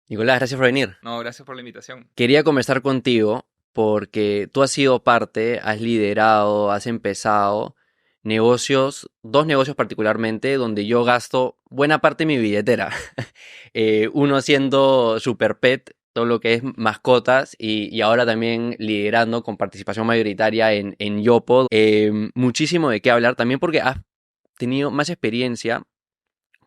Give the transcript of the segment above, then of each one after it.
Nicolás, gracias por venir. No, gracias por la invitación. Quería conversar contigo porque tú has sido parte, has liderado, has empezado negocios, dos negocios particularmente, donde yo gasto buena parte de mi billetera. Uno siendo Super Pet, todo lo que es mascotas, y ahora también liderando con participación mayoritaria en Yopo. Muchísimo de qué hablar también porque has tenido más experiencia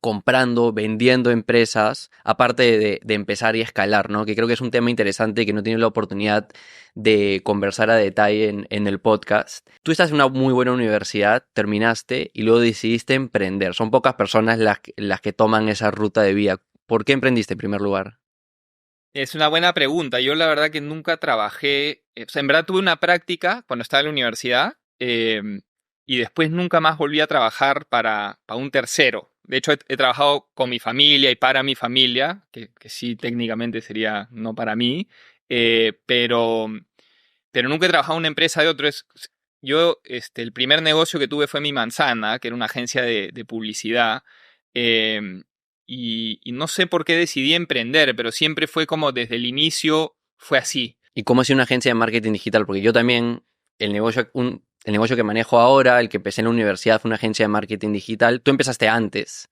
comprando, vendiendo empresas, aparte de empezar y escalar, ¿no? Que creo que es un tema interesante que no tiene la oportunidad de conversar a detalle en el podcast. Tú estás en una muy buena universidad, terminaste y luego decidiste emprender. Son pocas personas las que toman esa ruta de vida. ¿Por qué emprendiste en primer lugar? Es una buena pregunta. Yo la verdad que nunca trabajé, o sea, en verdad tuve una práctica cuando estaba en la universidad y después nunca más volví a trabajar para un tercero. De hecho, he trabajado con mi familia y para mi familia, que sí técnicamente sería no para mí, eh, pero, pero nunca he trabajado en una empresa de otro. Yo, el primer negocio que tuve fue Mi Manzana, que era una agencia de publicidad. em, y no sé por qué decidí emprender, pero siempre fue como desde el inicio fue así. ¿Y cómo ha sido una agencia de marketing digital? Porque yo también, el negocio que manejo ahora, el que empecé en la universidad, fue una agencia de marketing digital. Tú empezaste antes,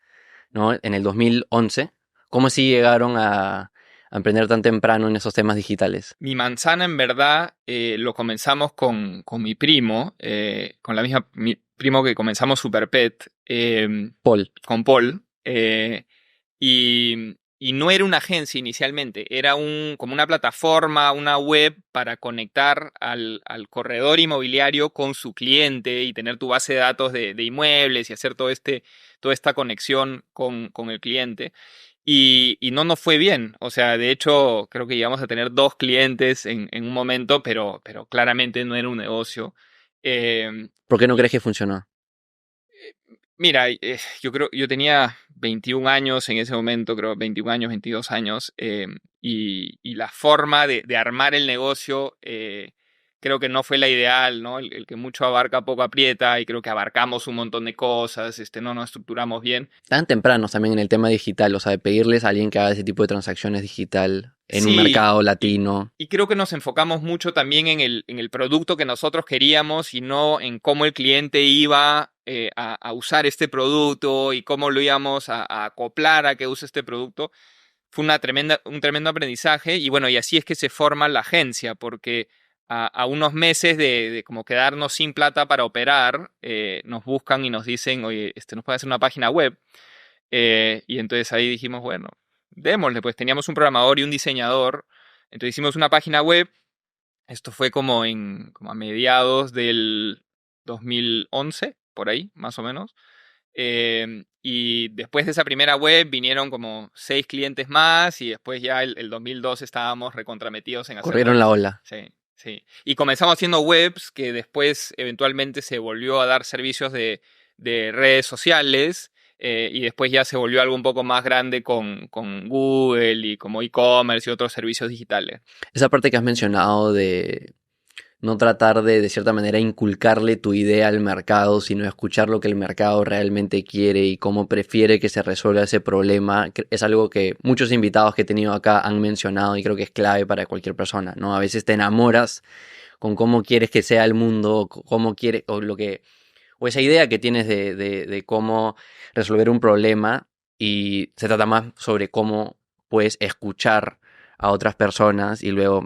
¿no? En el 2011. ¿Cómo así llegaron a emprender tan temprano en esos temas digitales? Mi Manzana, en verdad, lo comenzamos con mi primo, con la misma mi primo que comenzamos Super Pet, Paul. con Paul. Y no era una agencia inicialmente, era como una plataforma, una web para conectar al corredor inmobiliario con su cliente y tener tu base de datos de inmuebles y hacer toda esta conexión con el cliente. Y no nos fue bien. O sea, de hecho, creo que llegamos a tener dos clientes en un momento, pero claramente no era un negocio. Eh, ¿Por qué no y crees que funcionó? Mira, yo creo, yo tenía 21 años en ese momento, creo 21 años, 22 años, y la forma de armar el negocio creo que no fue la ideal, ¿no? El que mucho abarca, poco aprieta, y creo que abarcamos un montón de cosas, no nos estructuramos bien. Tan tempranos también en el tema digital, o sea, de pedirles a alguien que haga ese tipo de transacciones digital en un Sí, mercado y, latino. y creo que nos enfocamos mucho también en el producto que nosotros queríamos y no en cómo el cliente iba a usar este producto y cómo lo íbamos a acoplar a que use este producto. Fue un tremendo aprendizaje y bueno, y así es que se forma la agencia, porque a unos meses de como quedarnos sin plata para operar, nos buscan y nos dicen, oye, nos puede hacer una página web. Y entonces ahí dijimos, bueno, démosle, pues teníamos un programador y un diseñador. Entonces hicimos una página web. Esto fue como a mediados del 2011 por ahí, más o menos. Y después de esa primera web vinieron como 6 clientes más y después ya el 2012 estábamos recontrametidos en hacer Corrieron la webs. ola. Sí, sí. Y comenzamos haciendo webs que después eventualmente se volvió a dar servicios de redes sociales y después ya se volvió algo un poco más grande con Google y como e-commerce y otros servicios digitales. Esa parte que has mencionado de no tratar de cierta manera, inculcarle tu idea al mercado, sino escuchar lo que el mercado realmente quiere y cómo prefiere que se resuelva ese problema, es algo que muchos invitados que he tenido acá han mencionado y creo que es clave para cualquier persona, ¿no? A veces te enamoras con cómo quieres que sea el mundo, cómo quieres, o esa idea que tienes de cómo resolver un problema y se trata más sobre cómo puedes escuchar a otras personas y luego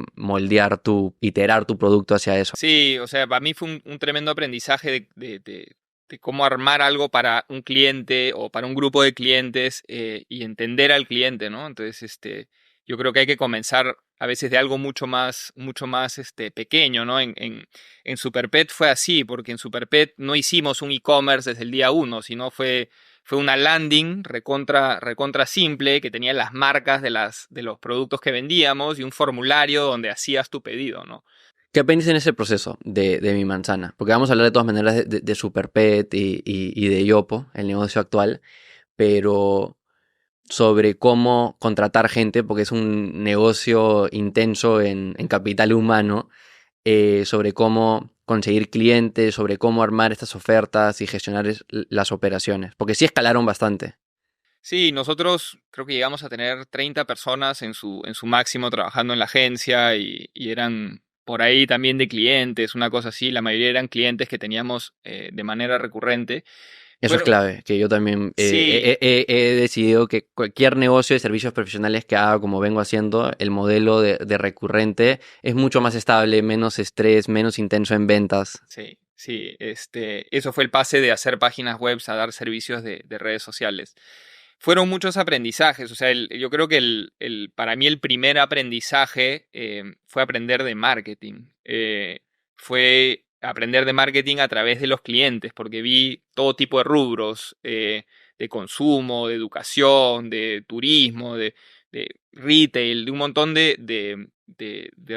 iterar tu producto hacia eso. Sí, o sea, para mí fue un tremendo aprendizaje de cómo armar algo para un cliente o para un grupo de clientes y entender al cliente, ¿no? Entonces, yo creo que hay que comenzar a veces de algo mucho más pequeño, ¿no? En Superpet fue así, porque en Superpet no hicimos un e-commerce desde el día uno, sino fue una landing recontra simple que tenía las marcas de los productos que vendíamos y un formulario donde hacías tu pedido, ¿no? ¿Qué aprendiste en ese proceso de mi manzana? Porque vamos a hablar de todas maneras de Super Pet y de Yopo, el negocio actual, pero sobre cómo contratar gente, porque es un negocio intenso en capital humano, sobre cómo conseguir clientes, sobre cómo armar estas ofertas y gestionar las operaciones, porque sí escalaron bastante. Sí, nosotros creo que llegamos a tener 30 personas en su máximo trabajando en la agencia y eran por ahí también de clientes, una cosa así. La mayoría eran clientes que teníamos de manera recurrente. Eso es Fueron, clave, que yo también sí, he decidido que cualquier negocio de servicios profesionales que haga como vengo haciendo, el modelo de recurrente es mucho más estable, menos estrés, menos intenso en ventas. sí, sí. Eso fue el pase de hacer páginas web a dar servicios de redes sociales. Fueron muchos aprendizajes, o sea, yo creo que para mí el primer aprendizaje fue aprender de marketing. Fue aprender de marketing a través de los clientes, porque vi todo tipo de rubros, de consumo, de educación, de turismo, de retail, de un montón de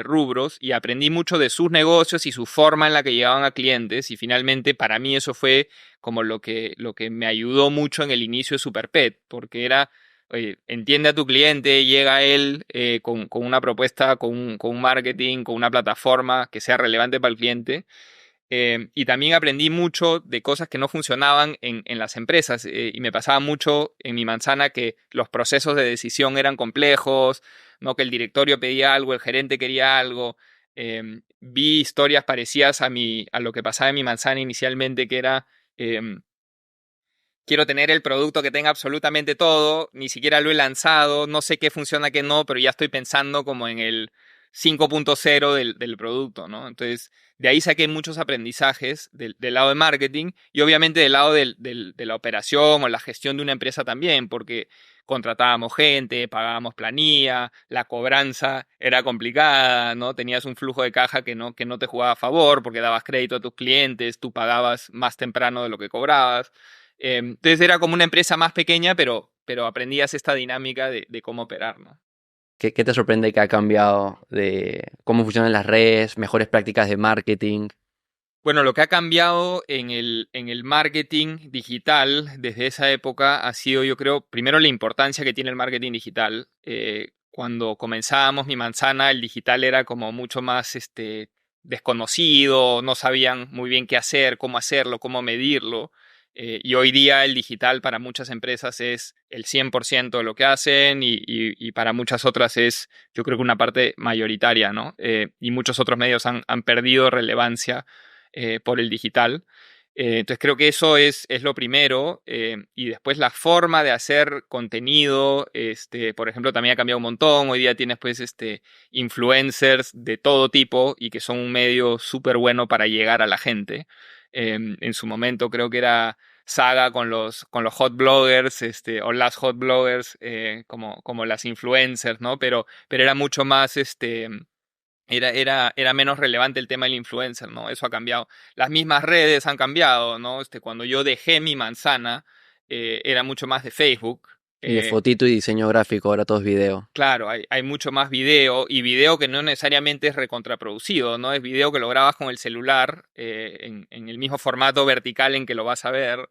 rubros, y aprendí mucho de sus negocios y su forma en la que llegaban a clientes, y finalmente para mí eso fue como lo que me ayudó mucho en el inicio de Superpet, porque era, oye, entiende a tu cliente, llega él con una propuesta, con un marketing, con una plataforma que sea relevante para el cliente. Y también aprendí mucho de cosas que no funcionaban en las empresas. Y me pasaba mucho en mi manzana que los procesos de decisión eran complejos, ¿no? Que el directorio pedía algo, el gerente quería algo. Vi historias parecidas a lo que pasaba en mi manzana inicialmente, que era, em, quiero tener el producto que tenga absolutamente todo, ni siquiera lo he lanzado, no sé qué funciona, qué no, pero ya estoy pensando como en el 5.0 del producto, ¿no? Entonces, de ahí saqué muchos aprendizajes del lado de marketing y obviamente del lado de la operación o la gestión de una empresa también, porque contratábamos gente, pagábamos planilla, la cobranza era complicada, ¿no? Tenías un flujo de caja que no te jugaba a favor porque dabas crédito a tus clientes, tú pagabas más temprano de lo que cobrabas. Entonces era como una empresa más pequeña, pero aprendías esta dinámica de cómo operar, ¿no? ¿Qué te sorprende que ha cambiado de cómo funcionan las redes, mejores prácticas de marketing? Bueno, lo que ha cambiado en el marketing digital desde esa época ha sido, yo creo, primero la importancia que tiene el marketing digital. Cuando comenzábamos mi manzana, el digital era como mucho más desconocido, no sabían muy bien qué hacer, cómo hacerlo, cómo medirlo. Y hoy día el digital para muchas empresas es el 100% de lo que hacen y para muchas otras es, yo creo que una parte mayoritaria, ¿no? Y muchos otros medios han perdido relevancia por el digital. Entonces creo que eso es lo primero. Y después la forma de hacer contenido, por ejemplo, también ha cambiado un montón. Hoy día tienes pues influencers de todo tipo y que son un medio súper bueno para llegar a la gente. En su momento creo que era Saga con los hot bloggers, o las hot bloggers, como las influencers, ¿no? Pero era mucho más, era menos relevante el tema del influencer, ¿no? Eso ha cambiado. Las mismas redes han cambiado, ¿no? Cuando yo dejé mi manzana, era mucho más de Facebook. Y de Eh, fotito y diseño gráfico, ahora todo es video. claro, hay mucho más video y video que no necesariamente es recontraproducido, ¿no? Es video que lo grabas con el celular en el mismo formato vertical en que lo vas a ver.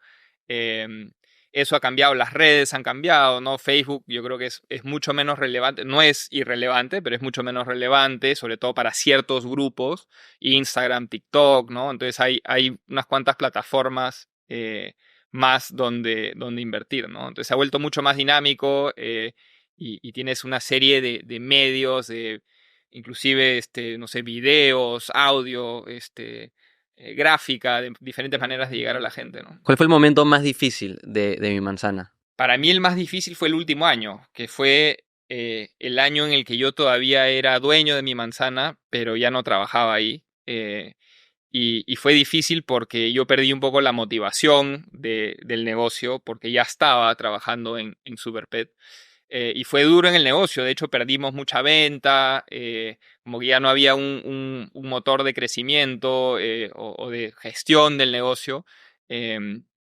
Eh, Eso ha cambiado, las redes han cambiado, ¿no? Facebook yo creo que es mucho menos relevante, no es irrelevante, pero es mucho menos relevante, sobre todo para ciertos grupos, Instagram, TikTok, ¿no? Entonces hay unas cuantas plataformas más donde invertir, ¿no? Entonces se ha vuelto mucho más dinámico y tienes una serie de medios, de inclusive, no sé, videos, audio, gráfica, de diferentes maneras de llegar a la gente, ¿no? ¿Cuál fue el momento más difícil de mi manzana? Para mí el más difícil fue el último año, que fue el año en el que yo todavía era dueño de mi manzana, pero ya no trabajaba ahí. Y fue difícil porque yo perdí un poco la motivación del negocio, porque ya estaba trabajando en Superpet. Y fue duro en el negocio, de hecho perdimos mucha venta, como que ya no había un motor de crecimiento o de gestión del negocio.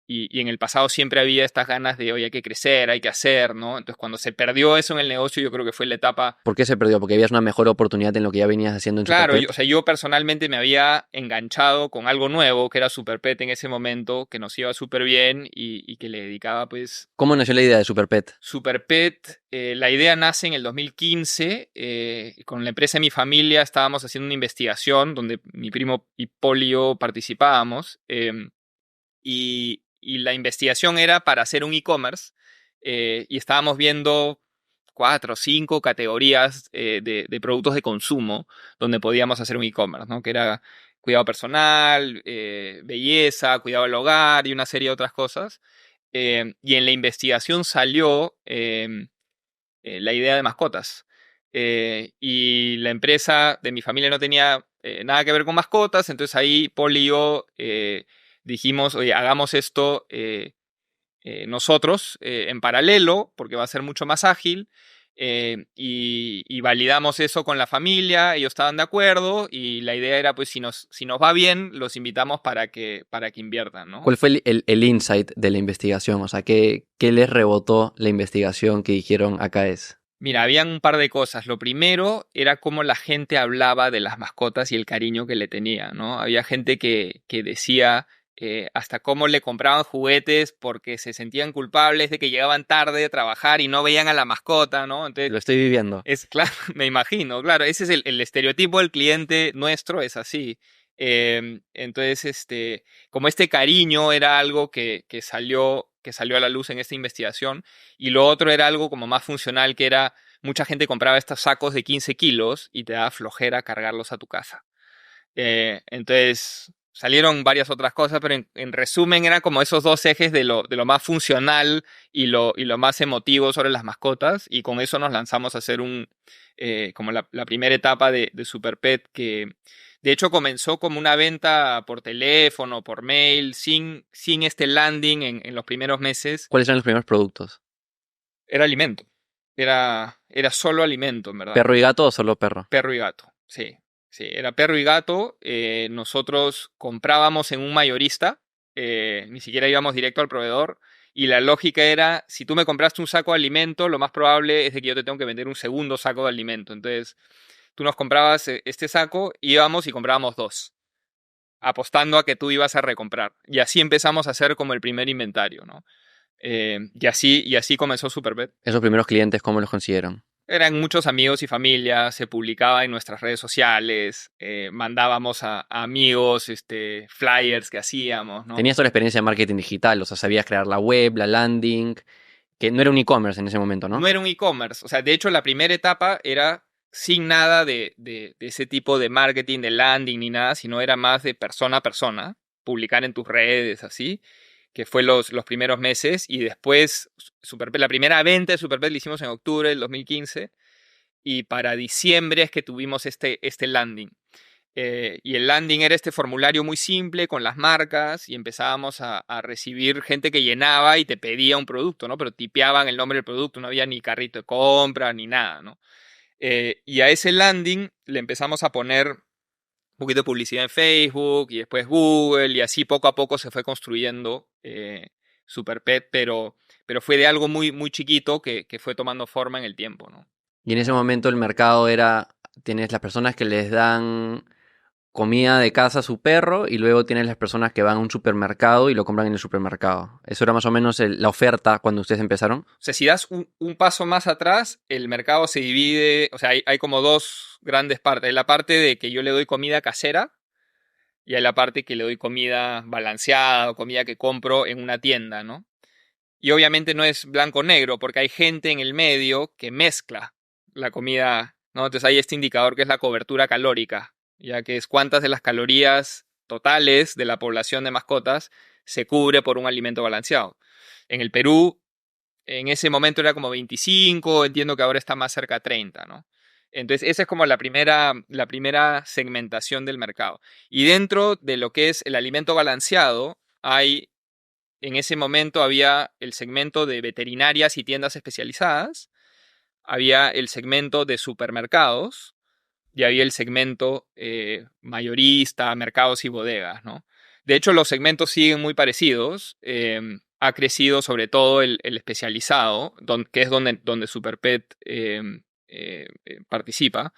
Y en el pasado siempre había estas ganas de, oye, hay que crecer, hay que hacer, ¿no? Entonces cuando se perdió eso en el negocio, yo creo que fue la etapa. ¿Por qué se perdió? Porque habías una mejor oportunidad en lo que ya venías haciendo en Claro, Superpet. o sea, yo personalmente me había enganchado con algo nuevo, que era Superpet en ese momento, que nos iba súper bien y que le dedicaba pues. ¿Cómo nació la idea de Superpet? Superpet, la idea nace en el 2015, con la empresa de mi familia estábamos haciendo una investigación donde mi primo y yo participábamos, y la investigación era para hacer un e-commerce y estábamos viendo 4 o 5 categorías de productos de consumo donde podíamos hacer un e-commerce, ¿no? Que era cuidado personal, belleza, cuidado del hogar y una serie de otras cosas. Y en la investigación salió la idea de mascotas. Y la empresa de mi familia no tenía nada que ver con mascotas, entonces ahí Paul y yo dijimos, oye, hagamos esto nosotros en paralelo, porque va a ser mucho más ágil. Y validamos eso con la familia, ellos estaban de acuerdo y la idea era, pues, si nos va bien, los invitamos para que inviertan, ¿no? ¿Cuál fue el insight de la investigación? O sea, ¿qué les rebotó la investigación que dijeron acá es? Mira, habían un par de cosas. Lo primero era cómo la gente hablaba de las mascotas y el cariño que le tenía, ¿no? Había gente que decía hasta cómo le compraban juguetes porque se sentían culpables de que llegaban tarde a trabajar y no veían a la mascota, ¿no? Entonces, Lo estoy viviendo. claro, me imagino, claro, ese es el estereotipo del cliente nuestro, es así. Entonces, como este cariño era algo que salió a la luz en esta investigación, y lo otro era algo como más funcional, que era, mucha gente compraba estos sacos de 15 kilos y te daba flojera cargarlos a tu casa. Entonces, salieron varias otras cosas, pero en resumen eran como esos dos ejes de lo más funcional y lo más emotivo sobre las mascotas, y con eso nos lanzamos a hacer como la primera etapa de Super Pet, que de hecho comenzó como una venta por teléfono, por mail, sin este landing en los primeros meses. ¿Cuáles eran los primeros productos? Era alimento. Era solo alimento, en verdad. ¿Perro y gato o solo perro? Perro y gato, sí. Sí, era perro y gato. Nosotros comprábamos en un mayorista, ni siquiera íbamos directo al proveedor. Y la lógica era, si tú me compraste un saco de alimento, lo más probable es de que yo te tengo que vender un segundo saco de alimento. Entonces, tú nos comprabas este saco, íbamos y comprábamos 2, apostando a que tú ibas a recomprar. Y así empezamos a hacer como el primer inventario, ¿no? Y así comenzó Superpet. ¿Esos primeros clientes cómo los consiguieron? Eran muchos amigos y familia, se publicaba en nuestras redes sociales, mandábamos a amigos flyers que hacíamos, ¿no? Tenías toda la experiencia de marketing digital, o sea, sabías crear la web, la landing, que no era un e-commerce en ese momento, ¿no? No era un e-commerce, o sea, de hecho la primera etapa era sin nada de ese tipo de marketing, de landing ni nada, sino era más de persona a persona, publicar en tus redes, así, que fue los primeros meses, y después la primera venta de Superpet la hicimos en octubre del 2015, y para diciembre es que tuvimos este landing. Y el landing era este formulario muy simple con las marcas, y empezábamos a recibir gente que llenaba y te pedía un producto, ¿no? Pero tipeaban el nombre del producto, no había ni carrito de compra ni nada, ¿no? Y a ese landing le empezamos a poner un poquito de publicidad en Facebook y después Google, y así poco a poco se fue construyendo Superpet, pero fue de algo muy, muy chiquito que fue tomando forma en el tiempo, ¿no? Y en ese momento el mercado era, tienes las personas que les dan comida de casa a su perro y luego tienes las personas que van a un supermercado y lo compran en el supermercado. Eso era más o menos la oferta cuando ustedes empezaron. O sea, si das un paso más atrás, el mercado se divide, o sea, hay como dos grandes partes. Hay la parte de que yo le doy comida casera y hay la parte que le doy comida balanceada o comida que compro en una tienda, ¿no? Y obviamente no es blanco-negro, porque hay gente en el medio que mezcla la comida, ¿no? Entonces hay este indicador que es la cobertura calórica, ya que es cuántas de las calorías totales de la población de mascotas se cubre por un alimento balanceado. En el Perú, en ese momento era como 25, entiendo que ahora está más cerca de 30, ¿no? Entonces, esa es como la primera segmentación del mercado. Y dentro de lo que es el alimento balanceado, en ese momento había el segmento de veterinarias y tiendas especializadas, había el segmento de supermercados y había el segmento mayorista, mercados y bodegas, ¿no? De hecho, los segmentos siguen muy parecidos. Ha crecido sobre todo el especializado, que es donde Superpet participa.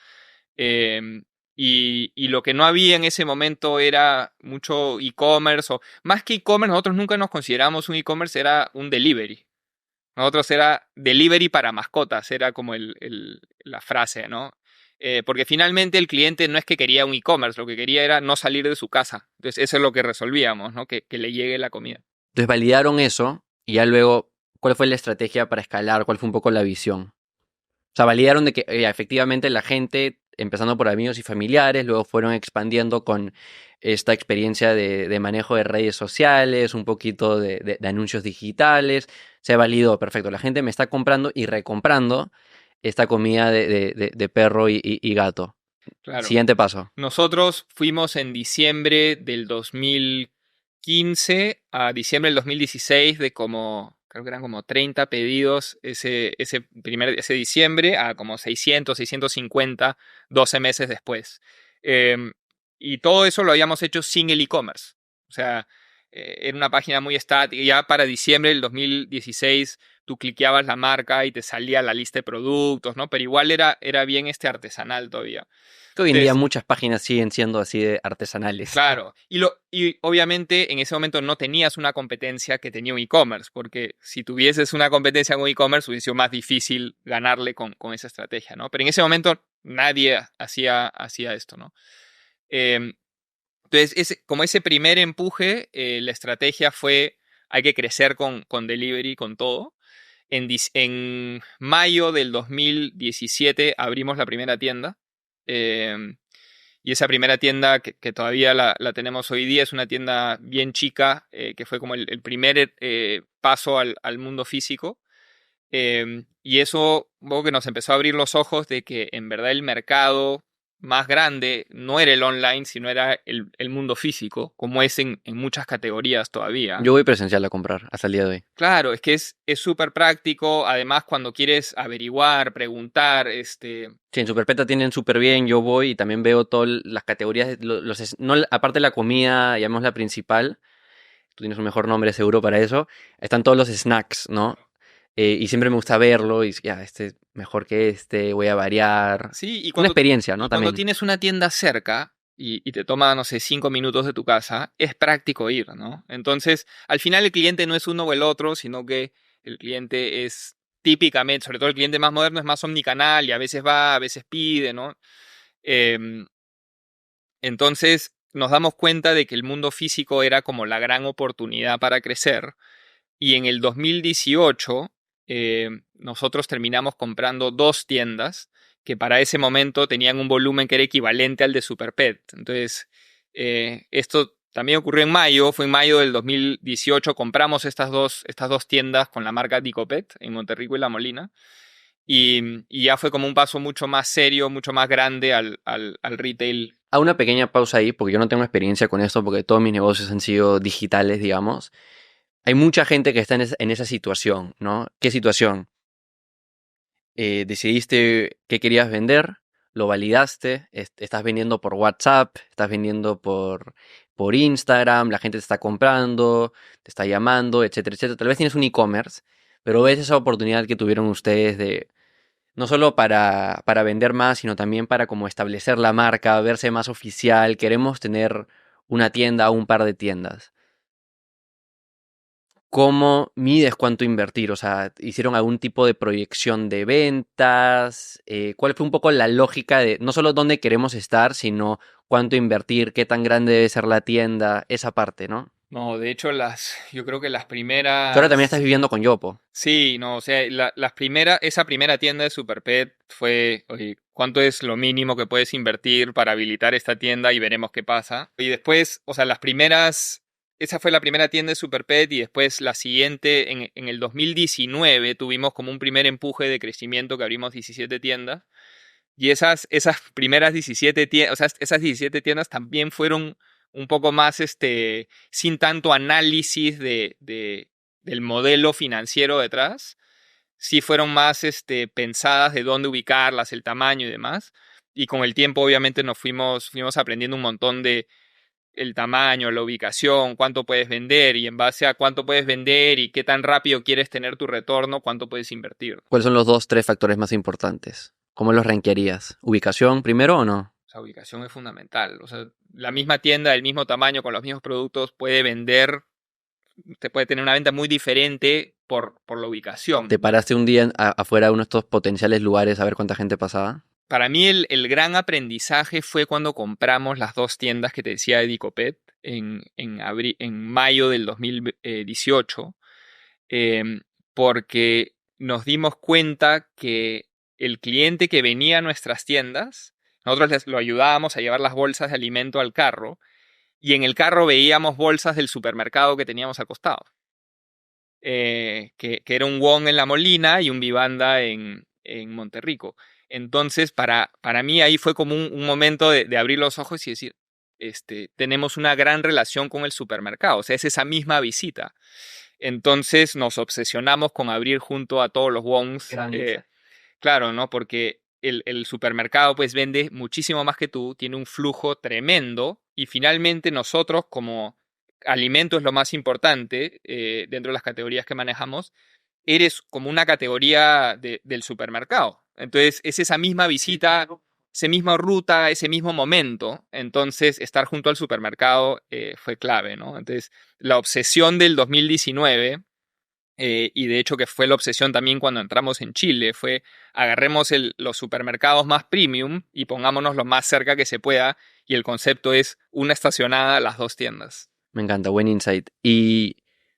Eh, y lo que no había en ese momento era mucho e-commerce, o más que e-commerce, nosotros nunca nos consideramos un e-commerce, era un delivery. Nosotros era delivery para mascotas, era como la frase, ¿no? Porque finalmente el cliente no es que quería un e-commerce, lo que quería era no salir de su casa. Entonces eso es lo que resolvíamos, ¿no? Que le llegue la comida. Entonces validaron eso y ya luego ¿Cuál fue la estrategia para escalar? ¿Cuál fue un poco la visión? O sea, validaron de que efectivamente la gente, empezando por amigos y familiares, luego fueron expandiendo con esta experiencia de manejo de redes sociales, un poquito de anuncios digitales. Se validó, perfecto. La gente me está comprando y recomprando esta comida de perro y gato. Claro. Siguiente paso. Nosotros fuimos en diciembre del 2015 a diciembre del 2016 de como, creo que eran como 30 pedidos ese diciembre a como 600, 650, 12 meses después. Eh, y todo eso lo habíamos hecho sin el e-commerce. O sea, era una página muy estática. Ya para diciembre del 2016 tú cliqueabas la marca y te salía la lista de productos, ¿no? Pero igual era bien artesanal todavía. Que hoy en día muchas páginas siguen siendo así de artesanales. Claro, y obviamente en ese momento no tenías una competencia que tenía un e-commerce, porque si tuvieses una competencia con e-commerce hubiese sido más difícil ganarle con esa estrategia, ¿no? Pero en ese momento nadie hacía esto, ¿no? Entonces, como ese primer empuje, la estrategia fue, hay que crecer con delivery, con todo. En mayo del 2017 abrimos la primera tienda. Y esa primera tienda que todavía la tenemos hoy día es una tienda bien chica, que fue como el primer paso al mundo físico. Y eso un poco que nos empezó a abrir los ojos de que en verdad el mercado más grande no era el online, sino era el mundo físico, como es en muchas categorías todavía. Yo voy presencial a comprar hasta el día de hoy. Claro, es que es súper práctico. Además, cuando quieres averiguar, preguntar, Sí, en Superpeta tienen súper bien, yo voy y también veo todas las categorías, no, aparte de la comida, llamémosla principal, tú tienes un mejor nombre seguro para eso, están todos los snacks, ¿no? Y siempre me gusta verlo y ya, este es mejor que este, voy a variar. Sí, Una experiencia, ¿no? cuando También. tienes una tienda cerca y te toma, no sé, 5 minutos de tu casa, es práctico ir, ¿no? Entonces, al final el cliente no es uno o el otro, sino que el cliente es típicamente, sobre todo el cliente más moderno, es más omnicanal y a veces va, a veces pide, ¿no? Em, entonces, nos damos cuenta de que el mundo físico era como la gran oportunidad para crecer. Y en el 2018 nosotros terminamos comprando 2 tiendas que para ese momento tenían un volumen que era equivalente al de Superpet. Entonces, esto también ocurrió en mayo, fue en mayo del 2018, compramos estas dos tiendas con la marca Dicopet en Monterrico y La Molina. Y ya fue como un paso mucho más serio, mucho más grande al retail. A una pequeña pausa ahí, porque yo no tengo experiencia con esto, porque todos mis negocios han sido digitales, digamos. Hay mucha gente que está en esa situación, ¿no? ¿Qué situación? Decidiste qué querías vender, lo validaste, estás vendiendo por WhatsApp, estás vendiendo por Instagram, la gente te está comprando, te está llamando, etcétera, etcétera. Tal vez tienes un e-commerce, pero ves esa oportunidad que tuvieron ustedes de no solo para vender más, sino también para como establecer la marca, verse más oficial. Queremos tener una tienda o un par de tiendas. ¿Cómo mides cuánto invertir? O sea, ¿hicieron algún tipo de proyección de ventas? ¿Cuál fue un poco la lógica de no solo dónde queremos estar, sino cuánto invertir, qué tan grande debe ser la tienda, esa parte, ¿no? No, de hecho, yo creo que las Que ahora también estás primeras. viviendo con Yopo. Sí, no, o sea, esa primera tienda de Superpet fue, oye, ¿cuánto es lo mínimo que puedes invertir para habilitar esta tienda y veremos qué pasa? Y después, o sea, esa fue la primera tienda de Superpet y después la siguiente, en el 2019 tuvimos como un primer empuje de crecimiento que abrimos 17 tiendas. Y esas primeras 17 tiendas, o sea, esas 17 tiendas también fueron un poco más, sin tanto análisis del modelo financiero detrás. Sí fueron más, pensadas de dónde ubicarlas, el tamaño y demás. Y con el tiempo, obviamente, nos fuimos aprendiendo un montón de el tamaño, la ubicación, cuánto puedes vender y en base a cuánto puedes vender y qué tan rápido quieres tener tu retorno, cuánto puedes invertir. ¿Cuáles son los dos, tres factores más importantes? ¿Cómo los rankearías? ¿Ubicación primero o no? O sea, ubicación es fundamental. O sea, la misma tienda del mismo tamaño con los mismos productos puede vender, te puede tener una venta muy diferente por la ubicación. ¿Te paraste un día afuera de uno de estos potenciales lugares a ver cuánta gente pasaba? Para mí el gran aprendizaje fue cuando compramos las 2 tiendas que te decía de Dicopet en mayo del 2018. porque nos dimos cuenta que el cliente que venía a nuestras tiendas, nosotros lo ayudábamos a llevar las bolsas de alimento al carro y en el carro veíamos bolsas del supermercado que teníamos al costado. Que era un Wong en La Molina y un Vivanda en Monterrico. Entonces, para mí ahí fue como un momento de abrir los ojos y decir, tenemos una gran relación con el supermercado, o sea, es esa misma visita. Entonces nos obsesionamos con abrir junto a todos los Wongs. Claro, ¿no? Porque el supermercado pues vende muchísimo más que tú, tiene un flujo tremendo y finalmente nosotros como alimento es lo más importante dentro de las categorías que manejamos, eres como una categoría del supermercado. Entonces es esa misma visita, esa misma ruta, ese mismo momento. Entonces estar junto al supermercado fue clave, ¿no? Entonces la obsesión del 2019... y de hecho que fue la obsesión también cuando entramos en Chile, fue agarremos los supermercados más premium y pongámonos lo más cerca que se pueda y el concepto es una estacionada, las dos tiendas. Me encanta, buen insight. Y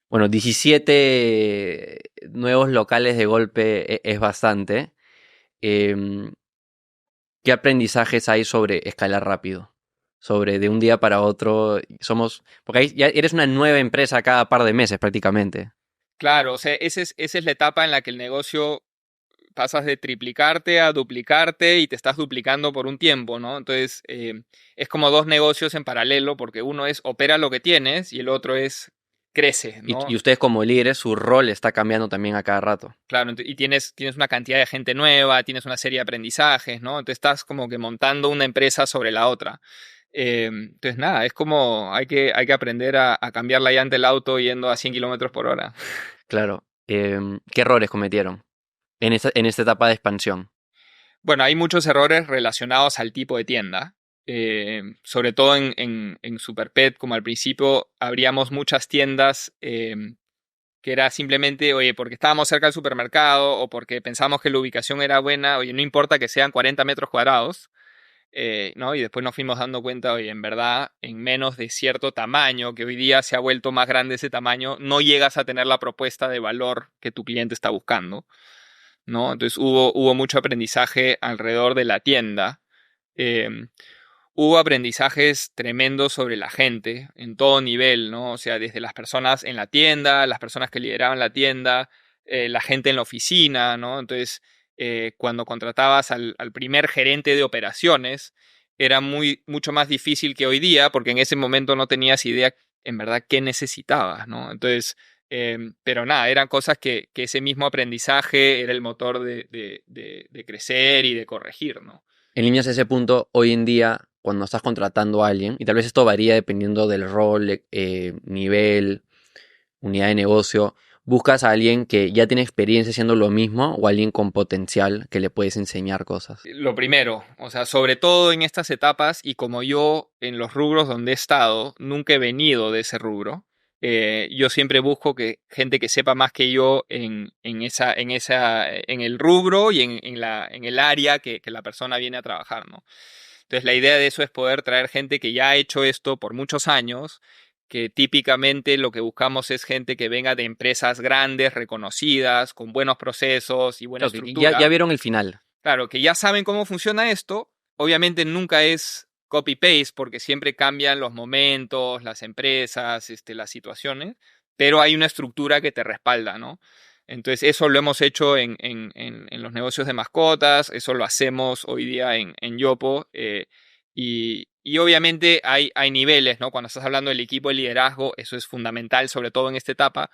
bueno, 17 nuevos locales de golpe es bastante. Em, ¿Qué aprendizajes hay sobre escalar rápido? Sobre de un día para otro, porque ahí ya eres una nueva empresa cada par de meses prácticamente. Claro, o sea, esa es la etapa en la que el negocio pasas de triplicarte a duplicarte y te estás duplicando por un tiempo, ¿no? Entonces, es como dos negocios en paralelo porque uno es opera lo que tienes y el otro es crece, ¿no? Y ustedes como líderes, su rol está cambiando también a cada rato. Claro, y tienes una cantidad de gente nueva, tienes una serie de aprendizajes, ¿no? Entonces estás como que montando una empresa sobre la otra. Entonces, nada, es como hay que aprender a cambiar la llanta del auto yendo a 100 kilómetros por hora. Claro. ¿Qué errores cometieron en esta etapa de expansión? Bueno, hay muchos errores relacionados al tipo de tienda. Sobre todo en Superpet, como al principio abríamos muchas tiendas que era simplemente, oye, porque estábamos cerca del supermercado o porque pensamos que la ubicación era buena, oye, no importa que sean 40 metros cuadrados, ¿no? Y después nos fuimos dando cuenta, oye, en verdad, en menos de cierto tamaño, que hoy día se ha vuelto más grande ese tamaño, no llegas a tener la propuesta de valor que tu cliente está buscando, ¿no? Entonces hubo mucho aprendizaje alrededor de la tienda. Hubo aprendizajes tremendos sobre la gente en todo nivel, ¿no? O sea, desde las personas en la tienda, las personas que lideraban la tienda, la gente en la oficina, ¿no? Entonces, cuando contratabas al primer gerente de operaciones, era mucho más difícil que hoy día, porque en ese momento no tenías idea en verdad qué necesitabas, ¿no? Entonces, pero nada, eran cosas que ese mismo aprendizaje era el motor de crecer y de corregir, ¿no? En líneas a ese punto, hoy en día, cuando estás contratando a alguien, y tal vez esto varía dependiendo del rol, nivel, unidad de negocio, buscas a alguien que ya tiene experiencia haciendo lo mismo o alguien con potencial que le puedes enseñar cosas. Lo primero, o sea, sobre todo en estas etapas y como yo en los rubros donde he estado, nunca he venido de ese rubro, yo siempre busco gente que sepa más que yo en el rubro y en el área que la persona viene a trabajar, ¿no? Entonces la idea de eso es poder traer gente que ya ha hecho esto por muchos años, que típicamente lo que buscamos es gente que venga de empresas grandes, reconocidas, con buenos procesos y buena Claro, estructura. ya vieron el final. Claro, que ya saben cómo funciona esto. Obviamente nunca es copy-paste porque siempre cambian los momentos, las empresas, las situaciones, pero hay una estructura que te respalda, ¿no? Entonces eso lo hemos hecho en los negocios de mascotas, eso lo hacemos hoy día en Yopo, y obviamente hay niveles, ¿no? Cuando estás hablando del equipo de liderazgo, eso es fundamental, sobre todo en esta etapa.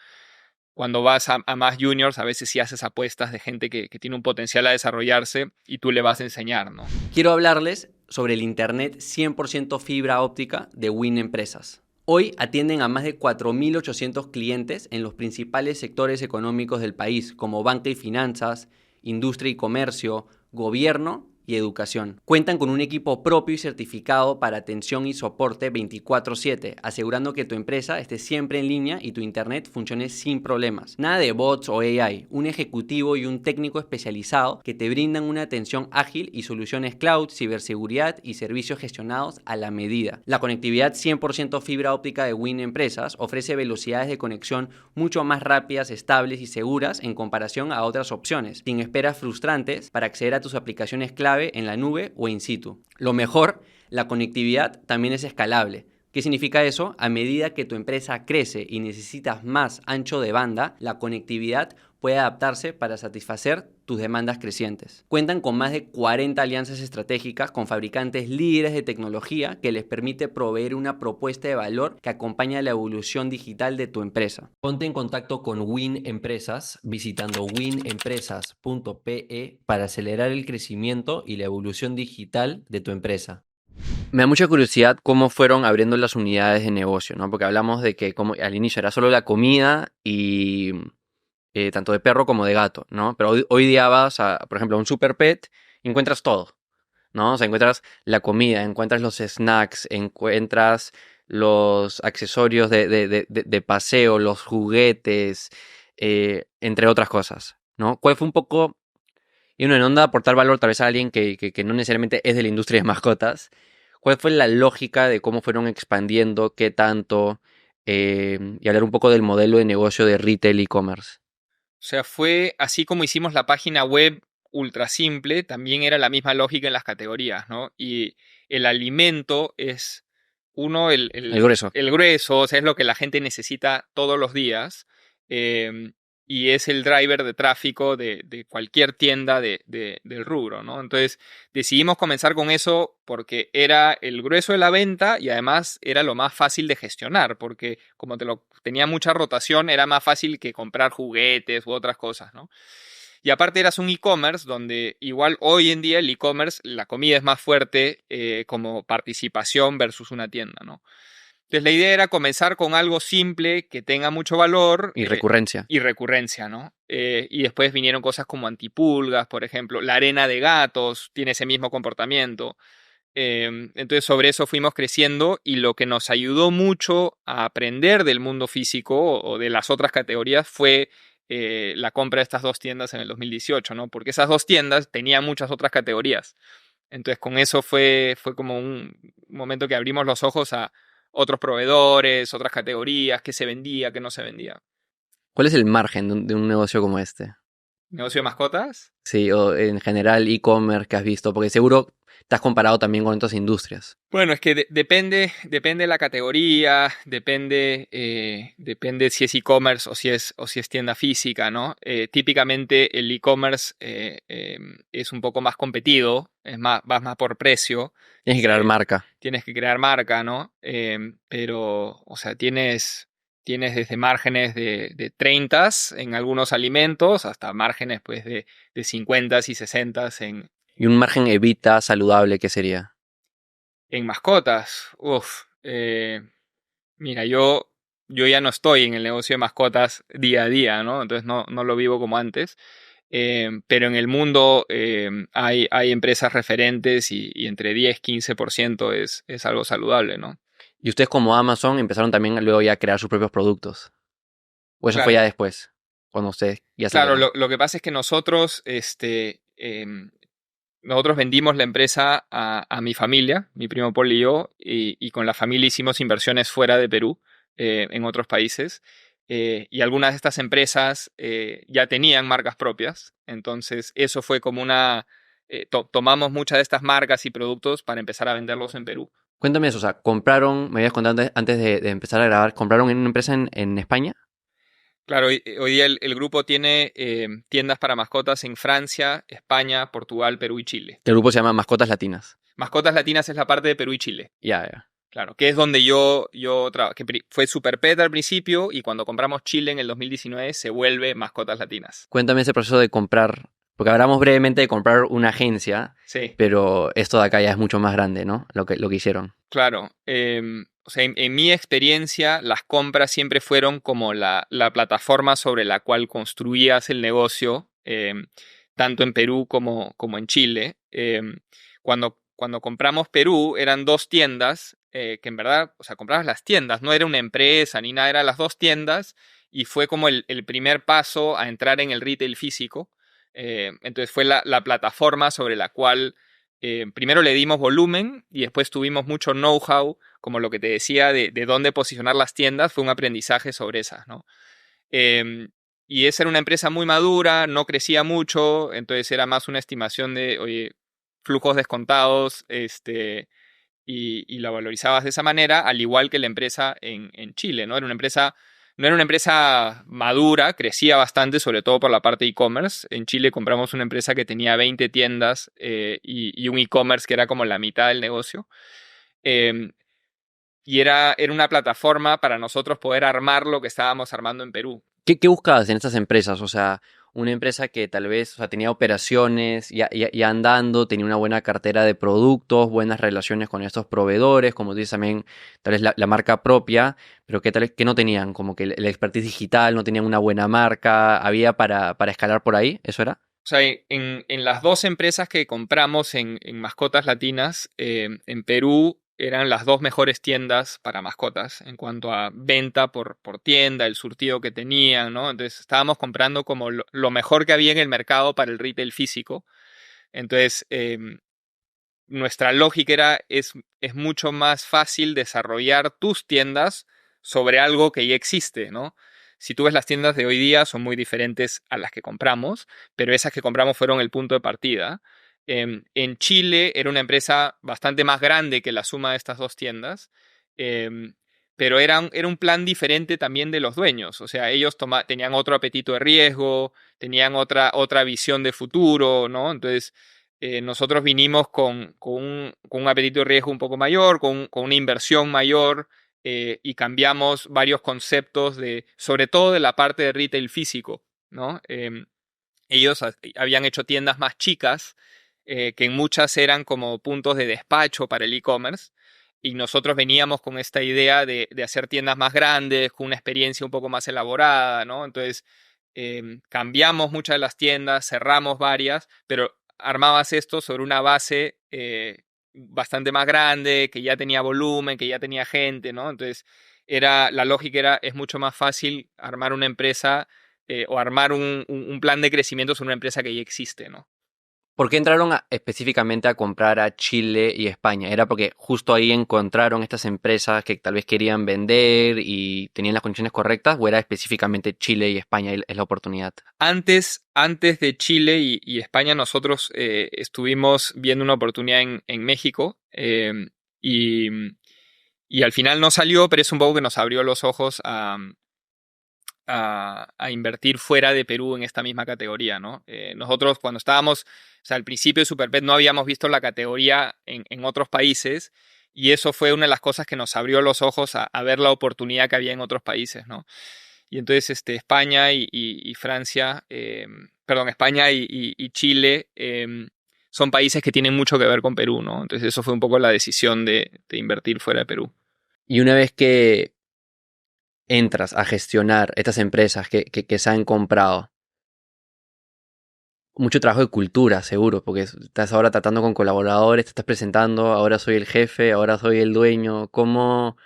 Cuando vas a más juniors, a veces sí haces apuestas de gente que tiene un potencial a desarrollarse y tú le vas a enseñar, ¿no? Quiero hablarles sobre el Internet 100% fibra óptica de Win Empresas. Hoy atienden a más de 4.800 clientes en los principales sectores económicos del país, como banca y finanzas, industria y comercio, gobierno y educación. Cuentan con un equipo propio y certificado para atención y soporte 24/7, asegurando que tu empresa esté siempre en línea y tu internet funcione sin problemas. Nada de bots o AI, un ejecutivo y un técnico especializado que te brindan una atención ágil y soluciones cloud, ciberseguridad y servicios gestionados a la medida. La conectividad 100% fibra óptica de Win Empresas ofrece velocidades de conexión mucho más rápidas, estables y seguras en comparación a otras opciones, sin esperas frustrantes para acceder a tus aplicaciones clave en la nube o in situ. Lo mejor, la conectividad también es escalable. ¿Qué significa eso? A medida que tu empresa crece y necesitas más ancho de banda, la conectividad puede adaptarse para satisfacer tus demandas crecientes. Cuentan con más de 40 alianzas estratégicas con fabricantes líderes de tecnología que les permite proveer una propuesta de valor que acompaña la evolución digital de tu empresa. Ponte en contacto con Win Empresas visitando winempresas.pe para acelerar el crecimiento y la evolución digital de tu empresa. Me da mucha curiosidad cómo fueron abriendo las unidades de negocio, ¿no? Porque hablamos de que como al inicio era solo la comida y tanto de perro como de gato, ¿no? Pero hoy día vas a, por ejemplo, a un super pet y encuentras todo, ¿no? O sea, encuentras la comida, encuentras los snacks, encuentras los accesorios de paseo, los juguetes, entre otras cosas, ¿no? ¿Cuál fue un poco, y en onda aportar valor tal vez a alguien que no necesariamente es de la industria de mascotas? ¿Cuál fue la lógica de cómo fueron expandiendo, qué tanto, y hablar un poco del modelo de negocio de retail e-commerce? O sea, fue así como hicimos la página web ultra simple, también era la misma lógica en las categorías, ¿no? Y el alimento es uno, El grueso. el grueso, o sea, es lo que la gente necesita todos los días. Y es el driver de tráfico de cualquier tienda del rubro, ¿no? Entonces decidimos comenzar con eso porque era el grueso de la venta y además era lo más fácil de gestionar, porque como tenía mucha rotación, era más fácil que comprar juguetes u otras cosas, ¿no? Y aparte eras un e-commerce donde igual hoy en día el e-commerce, la comida es más fuerte como participación versus una tienda, ¿no? Entonces la idea era comenzar con algo simple que tenga mucho valor Y recurrencia. y recurrencia, ¿no? Y después vinieron cosas como antipulgas, por ejemplo, la arena de gatos tiene ese mismo comportamiento. Entonces sobre eso fuimos creciendo y lo que nos ayudó mucho a aprender del mundo físico o de las otras categorías fue la compra de estas dos tiendas en el 2018, ¿no? Porque esas dos tiendas tenían muchas otras categorías. Entonces con eso fue como un momento que abrimos los ojos a otros proveedores, otras categorías, qué se vendía, qué no se vendía. ¿Cuál es el margen de un negocio como este? ¿Negocio de mascotas? Sí, o en general e-commerce que has visto, porque seguro te has comparado también con otras industrias. Bueno, es que depende de la categoría, depende si es e-commerce o si es tienda física, ¿no? Típicamente el e-commerce es un poco más competido, vas más por precio. Tienes que crear marca. Tienes que crear marca, ¿no? Pero, o sea, tienes desde márgenes de 30 en algunos alimentos hasta márgenes pues de 50 y 60 Y un margen evita saludable, ¿qué sería? en mascotas. Uf, mira, yo ya no estoy en el negocio de mascotas día a día, ¿no? Entonces no lo vivo como antes. Pero en el mundo hay empresas referentes y entre 10-15% es algo saludable, ¿no? Y ustedes como Amazon empezaron también luego ya a crear sus propios productos. ¿O eso fue Claro, ya después? Cuando ustedes ya claro, salieron. lo que pasa es que nosotros vendimos la empresa a mi familia, mi primo Paul y yo, y con la familia hicimos inversiones fuera de Perú, en otros países, y algunas de estas empresas ya tenían marcas propias, entonces eso fue como tomamos muchas de estas marcas y productos para empezar a venderlos en Perú. Cuéntame eso, o sea, compraron, me habías contado antes de empezar a grabar, ¿compraron en una empresa en España? Claro, hoy día el grupo tiene tiendas para mascotas en Francia, España, Portugal, Perú y Chile. El grupo se llama Mascotas Latinas. Mascotas Latinas es la parte de Perú y Chile. Ya, ya. Claro, que es donde yo trabajé. Fue Super Pet al principio y cuando compramos Chile en el 2019 se vuelve Mascotas Latinas. Cuéntame ese proceso de comprar, porque hablamos brevemente de comprar una agencia, Sí, pero esto de acá ya es mucho más grande, ¿no? Lo que hicieron. claro. O sea, en mi experiencia, las compras siempre fueron como la plataforma sobre la cual construías el negocio. tanto en Perú como en Chile. Cuando compramos Perú, eran dos tiendas, que en verdad, o sea, comprabas las tiendas, no era una empresa ni nada, eran las dos tiendas, y fue como el primer paso a entrar en el retail físico. Entonces fue la plataforma sobre la cual primero le dimos volumen y después tuvimos mucho know-how, como lo que te decía, de dónde posicionar las tiendas, fue un aprendizaje sobre esas, ¿no? Y esa era una empresa muy madura, no crecía mucho, entonces era más una estimación de, oye, flujos descontados, y la valorizabas de esa manera, al igual que la empresa en Chile, ¿no? No era una empresa madura, crecía bastante, sobre todo por la parte de e-commerce. En Chile compramos una empresa que tenía 20 tiendas y un e-commerce que era como la mitad del negocio. Eh, y era una plataforma para nosotros poder armar lo que estábamos armando en Perú. ¿Qué buscabas en estas empresas? O sea, una empresa que tal vez, o sea, tenía operaciones ya andando, tenía una buena cartera de productos, buenas relaciones con estos proveedores, como dices también, tal vez la marca propia, pero que tal vez que no tenían, como que el expertise digital, no tenían una buena marca, había para escalar por ahí, ¿eso era? O sea, en las dos empresas que compramos en mascotas latinas, en Perú eran las dos mejores tiendas para mascotas en cuanto a venta por tienda, el surtido que tenían, ¿no? Entonces estábamos comprando como lo mejor que había en el mercado para el retail físico. Entonces, nuestra lógica es mucho más fácil desarrollar tus tiendas sobre algo que ya existe, ¿no? Si tú ves las tiendas de hoy día son muy diferentes a las que compramos, pero esas que compramos fueron el punto de partida. En Chile era una empresa bastante más grande que la suma de estas dos tiendas, em, pero era un plan diferente también de los dueños. O sea, ellos tenían otro apetito de riesgo, tenían otra visión de futuro, ¿no? Entonces, nosotros vinimos con un apetito de riesgo un poco mayor, con una inversión mayor, y cambiamos varios conceptos sobre todo de la parte de retail físico, ¿no? Ellos habían hecho tiendas más chicas, que en muchas eran como puntos de despacho para el e-commerce, y nosotros veníamos con esta idea de hacer tiendas más grandes, con una experiencia un poco más elaborada, ¿no? Entonces, cambiamos muchas de las tiendas, cerramos varias, pero armabas esto sobre una base bastante más grande, que ya tenía volumen, que ya tenía gente, ¿no? Entonces, la lógica es mucho más fácil armar una empresa, o armar un plan de crecimiento sobre una empresa que ya existe, ¿no? ¿Por qué entraron específicamente a comprar a Chile y España? ¿Era porque justo ahí encontraron estas empresas que tal vez querían vender y tenían las condiciones correctas? ¿O era específicamente Chile y España es la oportunidad? Antes de Chile y España, nosotros estuvimos viendo una oportunidad en México, y, y al final no salió, pero es un poco que nos abrió los ojos a invertir fuera de Perú en esta misma categoría, ¿no? Nosotros cuando estábamos, o sea, al principio de Superpet no habíamos visto la categoría en otros países, y eso fue una de las cosas que nos abrió los ojos a ver la oportunidad que había en otros países, ¿no? Y entonces España y Francia, perdón, España y Chile, son países que tienen mucho que ver con Perú, ¿no? Entonces eso fue un poco la decisión de invertir fuera de Perú. Y una vez que entras a gestionar estas empresas que se han comprado, mucho trabajo de cultura, seguro, porque estás ahora tratando con colaboradores, te estás presentando, ahora soy el jefe, ahora soy el dueño. ¿Cómo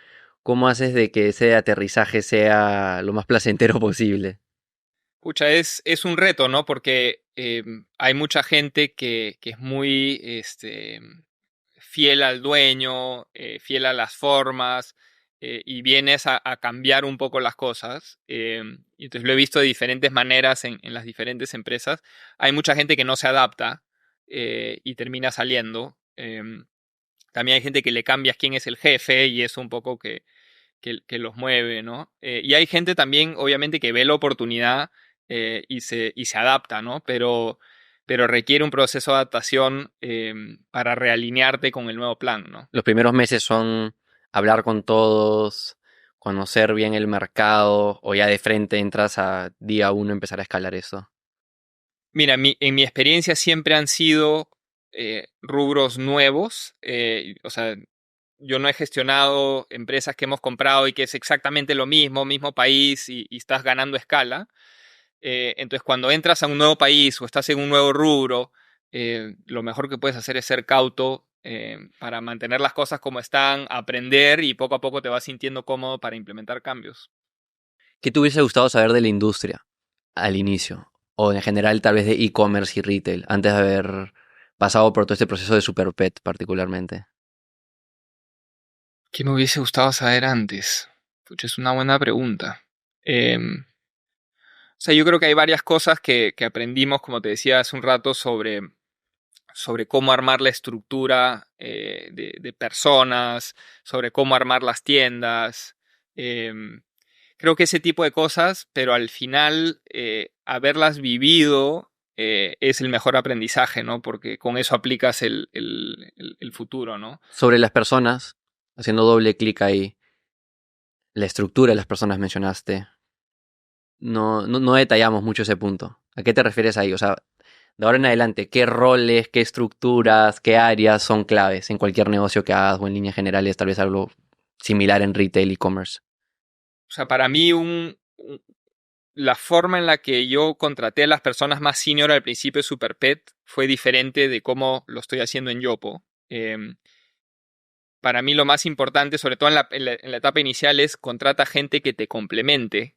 haces de que ese aterrizaje sea lo más placentero posible? Pucha, es un reto, ¿no? Porque hay mucha gente que es muy fiel al dueño, fiel a las formas, y vienes a cambiar un poco las cosas. Y entonces lo he visto de diferentes maneras en las diferentes empresas. Hay mucha gente que no se adapta, y termina saliendo. También hay gente que le cambias quién es el jefe y eso un poco que los mueve, ¿no? Y hay gente también, obviamente, que ve la oportunidad, y se adapta, ¿no? Pero requiere un proceso de adaptación, para realinearte con el nuevo plan, ¿no? Los primeros meses son hablar con todos, conocer bien el mercado, o ya de frente entras a día uno empezar a escalar eso. Mira, en mi experiencia siempre han sido rubros nuevos. O sea, yo no he gestionado empresas que hemos comprado y que es exactamente lo mismo, mismo país y estás ganando escala. Entonces, cuando entras a un nuevo país o estás en un nuevo rubro, lo mejor que puedes hacer es ser cauto para mantener las cosas como están, aprender y poco a poco te vas sintiendo cómodo para implementar cambios. ¿Qué te hubiese gustado saber de la industria al inicio? O en general tal vez de e-commerce y retail, antes de haber pasado por todo este proceso de Super Pet particularmente. ¿Qué me hubiese gustado saber antes? Pucha, es una buena pregunta. O sea, yo creo que hay varias cosas que aprendimos, como te decía hace un rato, sobre cómo armar la estructura de personas, sobre cómo armar las tiendas. Creo que ese tipo de cosas, pero al final haberlas vivido es el mejor aprendizaje, ¿no? Porque con eso aplicas el futuro, ¿no? Sobre las personas, haciendo doble clic ahí, la estructura de las personas mencionaste. No detallamos mucho ese punto. ¿A qué te refieres ahí? O sea, de ahora en adelante, ¿qué roles, qué estructuras, qué áreas son claves en cualquier negocio que hagas o en líneas generales, tal vez algo similar en retail e-commerce? O sea, para mí la forma en la que yo contraté a las personas más senior al principio de Superpet fue diferente de cómo lo estoy haciendo en Yopo. Para mí lo más importante, sobre todo en la etapa inicial, es contrata gente que te complemente,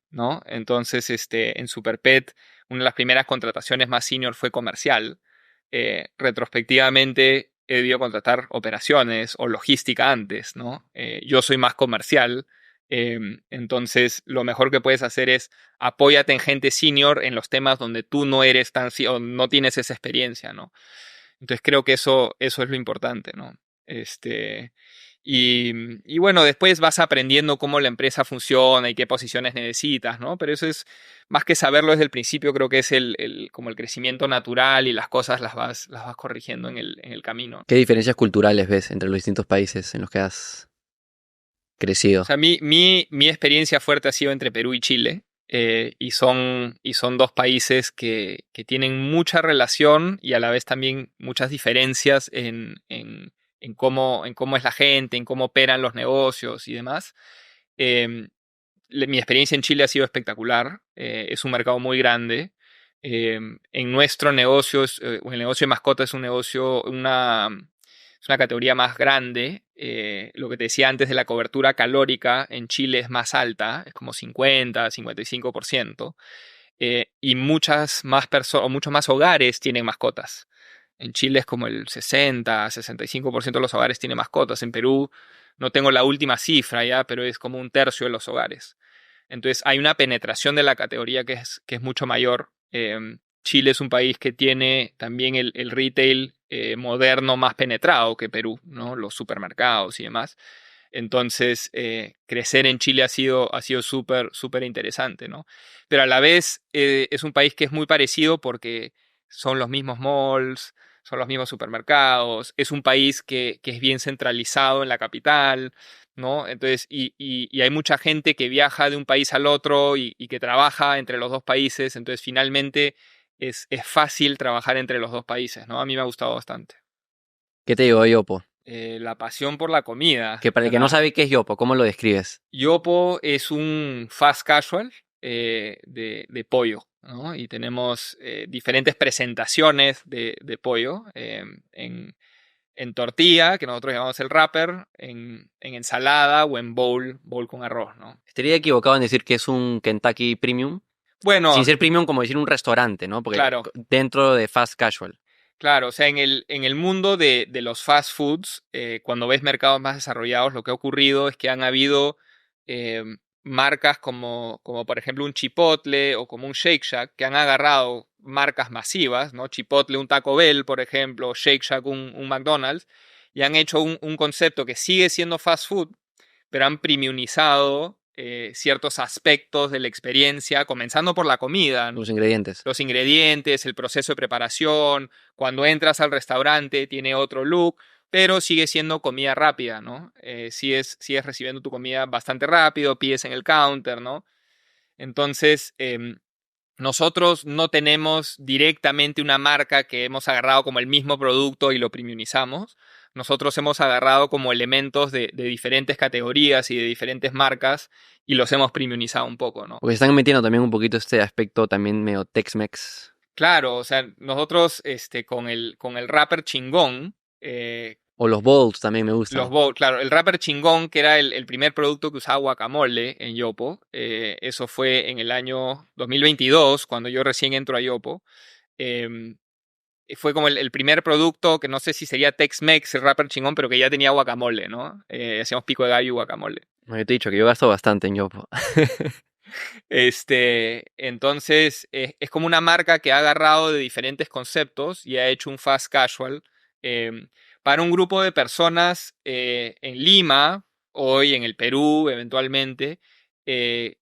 ¿no? Entonces, en Superpet, una de las primeras contrataciones más senior fue comercial. Retrospectivamente, he debido contratar operaciones o logística antes, ¿no? Yo soy más comercial, entonces lo mejor que puedes hacer es apóyate en gente senior en los temas donde tú no eres o no tienes esa experiencia, ¿no? Entonces creo que eso es lo importante, ¿no? Este, y bueno, después vas aprendiendo cómo la empresa funciona y qué posiciones necesitas, ¿no? Pero eso es, más que saberlo desde el principio, creo que es como el crecimiento natural y las cosas las vas corrigiendo en el camino. ¿Qué diferencias culturales ves entre los distintos países en los que has O crecido? sea, mi experiencia fuerte ha sido entre Perú y Chile. Y son dos países que tienen mucha relación y a la vez también muchas diferencias en cómo es la gente, en cómo operan los negocios y demás. Eh, Mi experiencia en Chile ha sido espectacular. Es un mercado muy grande. En nuestro negocio, el negocio de mascotas es un negocio, es una categoría más grande. Lo que te decía antes de la cobertura calórica en Chile es más alta, es como 50-55%. Y muchas más personas, o muchos más hogares tienen mascotas. En Chile es como el 60-65% de los hogares tienen mascotas. En Perú no tengo la última cifra ya, pero es como un tercio de los hogares. Entonces hay una penetración de la categoría que es mucho mayor. Chile es un país que tiene también el retail moderno más penetrado que Perú, ¿no? Los supermercados y demás. Entonces, crecer en Chile ha sido súper, súper interesante, ¿no? Pero a la vez es un país que es muy parecido porque son los mismos malls, son los mismos supermercados, es un país que es bien centralizado en la capital, ¿no? Entonces, y hay mucha gente que viaja de un país al otro y que trabaja entre los dos países, entonces finalmente es fácil trabajar entre los dos países, ¿no? A mí me ha gustado bastante. ¿Qué te digo Yopo? La pasión por la comida, Que para el que no ¿verdad? sabe qué es Yopo, ¿cómo lo describes? Yopo es un fast casual de pollo, ¿no? Y tenemos diferentes presentaciones de pollo en tortilla, que nosotros llamamos el wrapper, en ensalada o en bowl con arroz, ¿no? Estaría equivocado en decir que es un Kentucky Premium, sin Bueno, ser premium como decir un restaurante, ¿no? Porque claro, dentro de fast casual. claro, o sea, en el mundo de los fast foods, cuando ves mercados más desarrollados, lo que ha ocurrido es que han habido eh, marcas como por ejemplo un Chipotle o como un Shake Shack que han agarrado marcas masivas, ¿no? Chipotle, un Taco Bell, por ejemplo, Shake Shack, un McDonald's, y han hecho un concepto que sigue siendo fast food, pero han premiumizado ciertos aspectos de la experiencia, comenzando por la comida, Los ingredientes. los ingredientes, el proceso de preparación, cuando entras al restaurante tiene otro look, pero sigue siendo comida rápida, ¿no? Sigues recibiendo tu comida bastante rápido, pides en el counter, ¿no? Entonces, nosotros no tenemos directamente una marca que hemos agarrado como el mismo producto y lo premiumizamos. nosotros hemos agarrado como elementos de diferentes categorías y de diferentes marcas y los hemos premiumizado un poco, ¿no? Porque están metiendo también un poquito este aspecto también medio Tex-Mex. Claro, o sea, nosotros con el Rapper Chingón, O los bowls también me los gustan. bowls, claro, el Rapper Chingón, que era el primer producto que usaba guacamole en Yopo, eso fue en el año 2022, cuando yo recién entro a Yopo. em, Fue como el primer producto que no sé si sería Tex-Mex, el Rapper Chingón, pero que ya tenía guacamole, ¿no? Hacíamos pico de gallo y guacamole. No, yo te he dicho que yo gasto bastante en Yopo. Entonces, es como una marca que ha agarrado de diferentes conceptos y ha hecho un fast casual em, para un grupo de personas en Lima, hoy en el Perú, eventualmente, eh,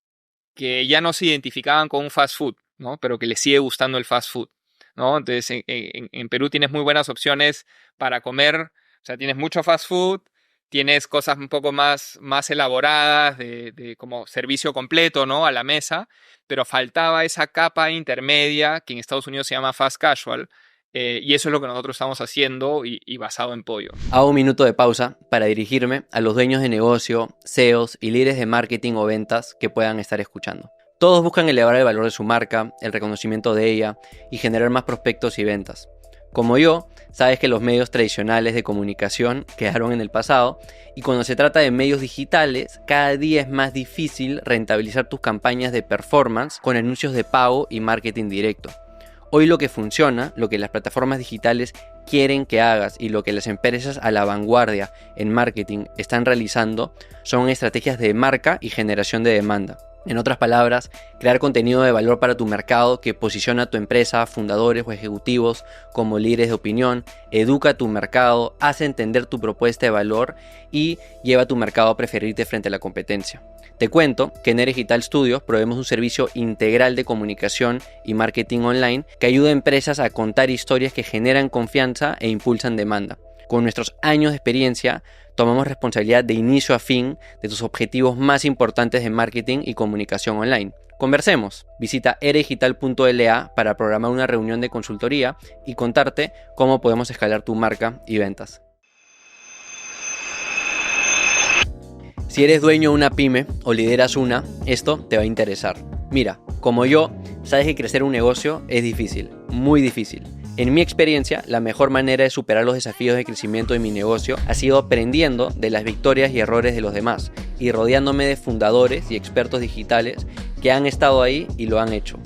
que ya no se identificaban con un fast food, ¿no? Pero que les sigue gustando el fast food, ¿no? Entonces, en Perú tienes muy buenas opciones para comer, o sea, tienes mucho fast food, tienes cosas un poco más elaboradas, de como servicio completo, ¿no? A la mesa, pero faltaba esa capa intermedia que en Estados Unidos se llama fast casual, y eso es lo que nosotros estamos haciendo y basado en pollo. Hago un minuto de pausa para dirigirme a los dueños de negocio, CEOs y líderes de marketing o ventas que puedan estar escuchando. Todos buscan elevar el valor de su marca, el reconocimiento de ella y generar más prospectos y ventas. Como yo, sabes que los medios tradicionales de comunicación quedaron en el pasado y cuando se trata de medios digitales, cada día es más difícil rentabilizar tus campañas de performance con anuncios de pago y marketing directo. Hoy lo que funciona, lo que las plataformas digitales quieren que hagas y lo que las empresas a la vanguardia en marketing están realizando son estrategias de marca y generación de demanda. En otras palabras, crear contenido de valor para tu mercado que posiciona a tu empresa, fundadores o ejecutivos como líderes de opinión, educa a tu mercado, hace entender tu propuesta de valor y lleva a tu mercado a preferirte frente a la competencia. Te cuento que en Ere Digital Studios proveemos un servicio integral de comunicación y marketing online que ayuda a empresas a contar historias que generan confianza e impulsan demanda. Con nuestros años de experiencia, tomamos responsabilidad de inicio a fin de tus objetivos más importantes de marketing y comunicación online. Conversemos. Visita eredigital.la para programar una reunión de consultoría y contarte cómo podemos escalar tu marca y ventas. Si eres dueño de una pyme o lideras una, esto te va a interesar. Mira, como yo, sabes que crecer un negocio es difícil, muy difícil. En mi experiencia, la mejor manera de superar los desafíos de crecimiento de mi negocio ha sido aprendiendo de las victorias y errores de los demás y rodeándome de fundadores y expertos digitales que han estado ahí y lo han hecho.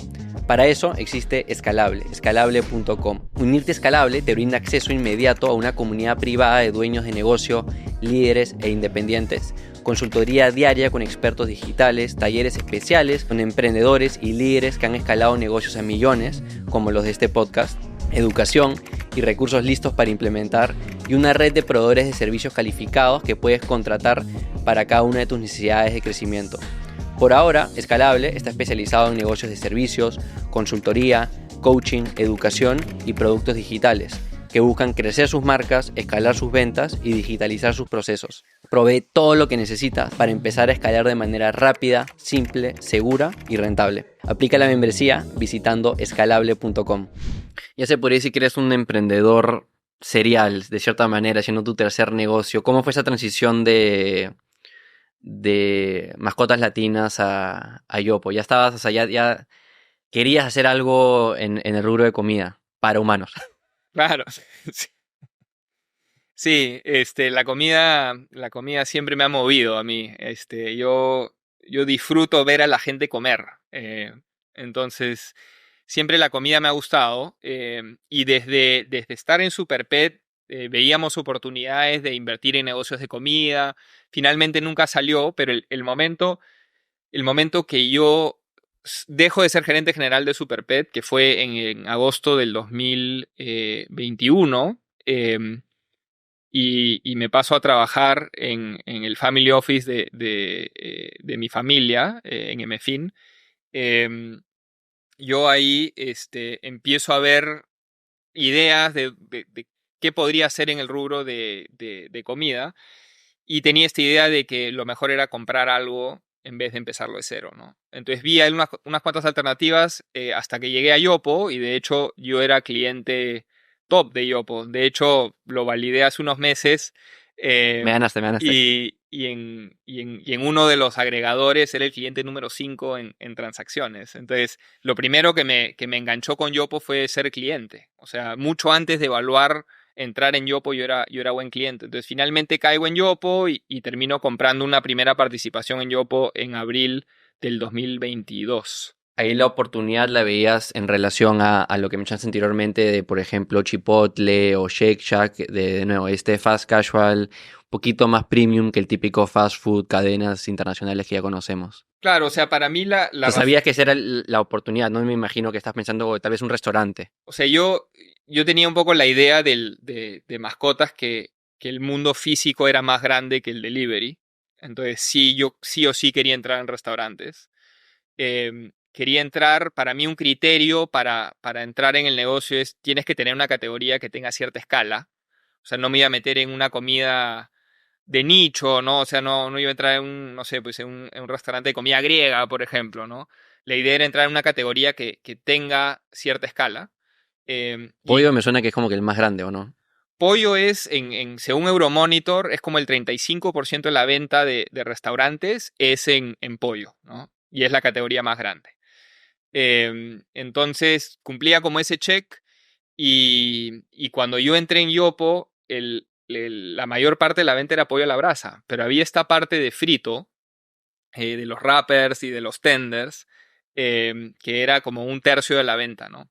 Para eso existe Escalable, escalable.com. Unirte a Escalable te brinda acceso inmediato a una comunidad privada de dueños de negocio, líderes e independientes, consultoría diaria con expertos digitales, talleres especiales con emprendedores y líderes que han escalado negocios a millones, como los de este podcast, educación y recursos listos para implementar, y una red de proveedores de servicios calificados que puedes contratar para cada una de tus necesidades de crecimiento. Por ahora, Escalable está especializado en negocios de servicios, consultoría, coaching, educación y productos digitales que buscan crecer sus marcas, escalar sus ventas y digitalizar sus procesos. Provee todo lo que necesitas para empezar a escalar de manera rápida, simple, segura y rentable. Aplica la membresía visitando escalable.com. Ya se podría decir que eres un emprendedor serial, de cierta manera, haciendo tu tercer negocio. ¿Cómo fue esa transición de mascotas latinas a Yopo? Ya estabas, o sea, ya querías hacer algo en el rubro de comida para humanos. Claro, sí. Sí, la comida siempre me ha movido a mí. Yo disfruto ver a la gente comer. Entonces, siempre la comida me ha gustado. Y desde estar en Superpet, veíamos oportunidades de invertir en negocios de comida. Finalmente nunca salió, pero el momento que yo dejo de ser gerente general de Superpet, que fue en agosto del 2021, y me paso a trabajar en el family office de mi familia, en MFIN. Yo ahí empiezo a ver ideas de qué podría hacer en el rubro de comida, y tenía esta idea de que lo mejor era comprar algo en vez de empezarlo de cero, ¿no? Entonces vi ahí unas cuantas alternativas hasta que llegué a Yopo, y de hecho yo era cliente top de Yopo. De hecho, lo validé hace unos meses. Me ganaste, me ganaste. Y en uno de los agregadores era el cliente número 5 en transacciones. Entonces, lo primero que me enganchó con Yopo fue ser cliente. O sea, mucho antes de evaluar entrar en Yopo, yo era buen cliente. Entonces, finalmente caigo en Yopo y termino comprando una primera participación en Yopo en abril del 2022. Ahí la oportunidad la veías en relación a lo que mencionaste anteriormente de, por ejemplo, Chipotle o Shake Shack, de nuevo, este fast casual, un poquito más premium que el típico fast food, cadenas internacionales que ya conocemos. Claro, o sea, para mí O sea, sabías que esa era la oportunidad, no me imagino que estás pensando tal vez un restaurante. o sea, yo tenía un poco la idea de mascotas que el mundo físico era más grande que el delivery. Entonces, sí, yo sí o sí quería entrar en restaurantes. Quería entrar, para mí un criterio para entrar en el negocio es, tienes que tener una categoría que tenga cierta escala. O sea, no me iba a meter en una comida de nicho, ¿no? O sea, no iba a entrar en no sé, pues en un restaurante de comida griega, por ejemplo, ¿no? La idea era entrar en una categoría que tenga cierta escala. Y Pollo me suena que es como que el más grande, ¿o no? pollo es, según Euromonitor, es como el 35% de la venta de restaurantes es en pollo, ¿no? Y es la categoría más grande. Entonces, cumplía como ese check y cuando yo entré en Yopo, la mayor parte de la venta era pollo a la brasa, pero había esta parte de frito, de los wrappers y de los tenders, que era como un tercio de la venta, ¿no?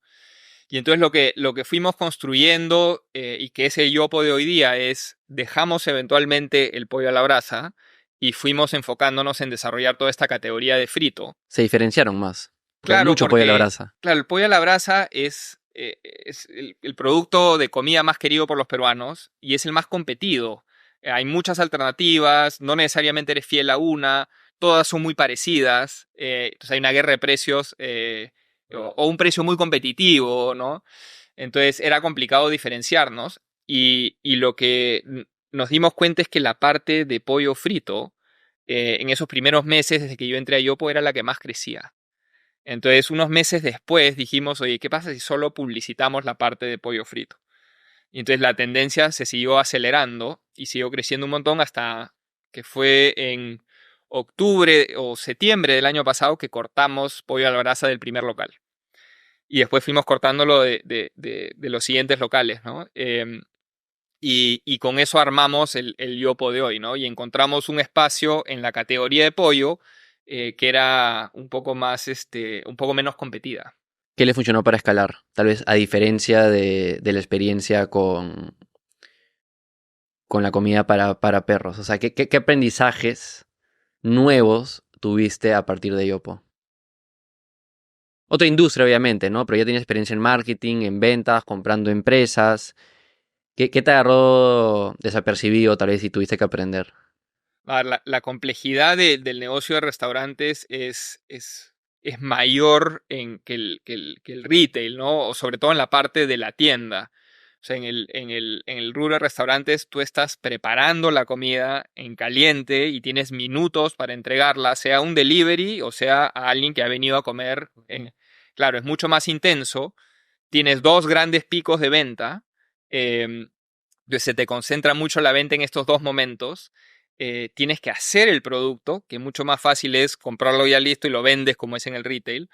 Y entonces lo que fuimos construyendo y que es el Yopo de hoy día es, dejamos eventualmente el pollo a la brasa y fuimos enfocándonos en desarrollar toda esta categoría de frito. Se diferenciaron más. Porque hay Claro, mucho pollo a la porque brasa. claro, el pollo a la brasa es el producto de comida más querido por los peruanos y es el más competido. Hay muchas alternativas, no necesariamente eres fiel a una, todas son muy parecidas, entonces hay una guerra de precios o un precio muy competitivo, ¿no? Entonces era complicado diferenciarnos y lo que nos dimos cuenta es que la parte de pollo frito, en esos primeros meses desde que yo entré a Yopo, era la que más crecía. Entonces, unos meses después dijimos, oye, ¿qué pasa si solo publicitamos la parte de pollo frito? Y entonces la tendencia se siguió acelerando y siguió creciendo un montón hasta que fue en octubre o septiembre del año pasado que cortamos pollo a la brasa del primer local. Y después fuimos cortándolo de los siguientes locales, ¿no? Y con eso armamos el Yopo de hoy, ¿no? Y encontramos un espacio en la categoría de pollo que era un poco más, un poco menos competida. ¿Qué le funcionó para escalar? Tal vez a diferencia de la experiencia con la comida para perros. O sea, ¿qué aprendizajes nuevos tuviste a partir de Yopo? Otra industria, obviamente, ¿no? Pero ya tienes experiencia en marketing, en ventas, comprando empresas. ¿Qué te agarró desapercibido, tal vez, si tuviste que aprender? A ver, la complejidad del negocio de restaurantes es mayor que el retail, ¿no? O sobre todo en la parte de la tienda. O sea, en el rubro de restaurantes tú estás preparando la comida en caliente y tienes minutos para entregarla, sea un delivery o sea a alguien que ha venido a comer. Claro, es mucho más intenso. Tienes dos grandes picos de venta. Entonces se te concentra mucho la venta en estos dos momentos. Tienes que hacer el producto, que mucho más fácil es comprarlo ya listo y lo vendes como es en el retail.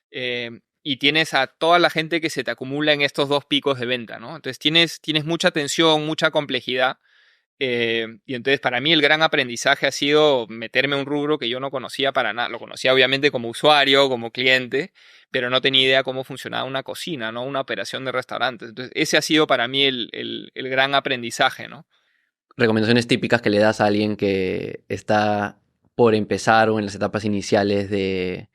Y tienes a toda la gente que se te acumula en estos dos picos de venta, ¿no? Entonces tienes mucha tensión, mucha complejidad. Y entonces para mí el gran aprendizaje ha sido meterme en un rubro que yo no conocía para nada. Lo conocía obviamente como usuario, como cliente, pero no tenía idea cómo funcionaba una cocina, ¿no? Una operación de restaurantes. Entonces ese ha sido para mí el gran aprendizaje, ¿no? Recomendaciones típicas que le das a alguien que está por empezar o en las etapas iniciales de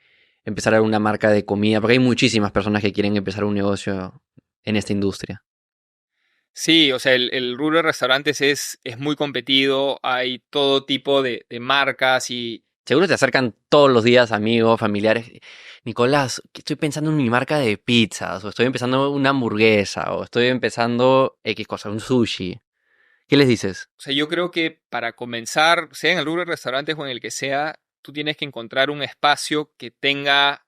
empezar una marca de comida, porque hay muchísimas personas que quieren empezar un negocio en esta industria. Sí, o sea, el rubro de restaurantes es muy competido, hay todo tipo de marcas y Seguro te acercan todos los días amigos, familiares. Nicolás, que estoy pensando en mi marca de pizzas, o estoy empezando una hamburguesa, o estoy empezando X cosa, un sushi. ¿Qué les dices? o sea, yo creo que para comenzar, sea en el rubro de restaurantes o en el que sea, tú tienes que encontrar un espacio que tenga,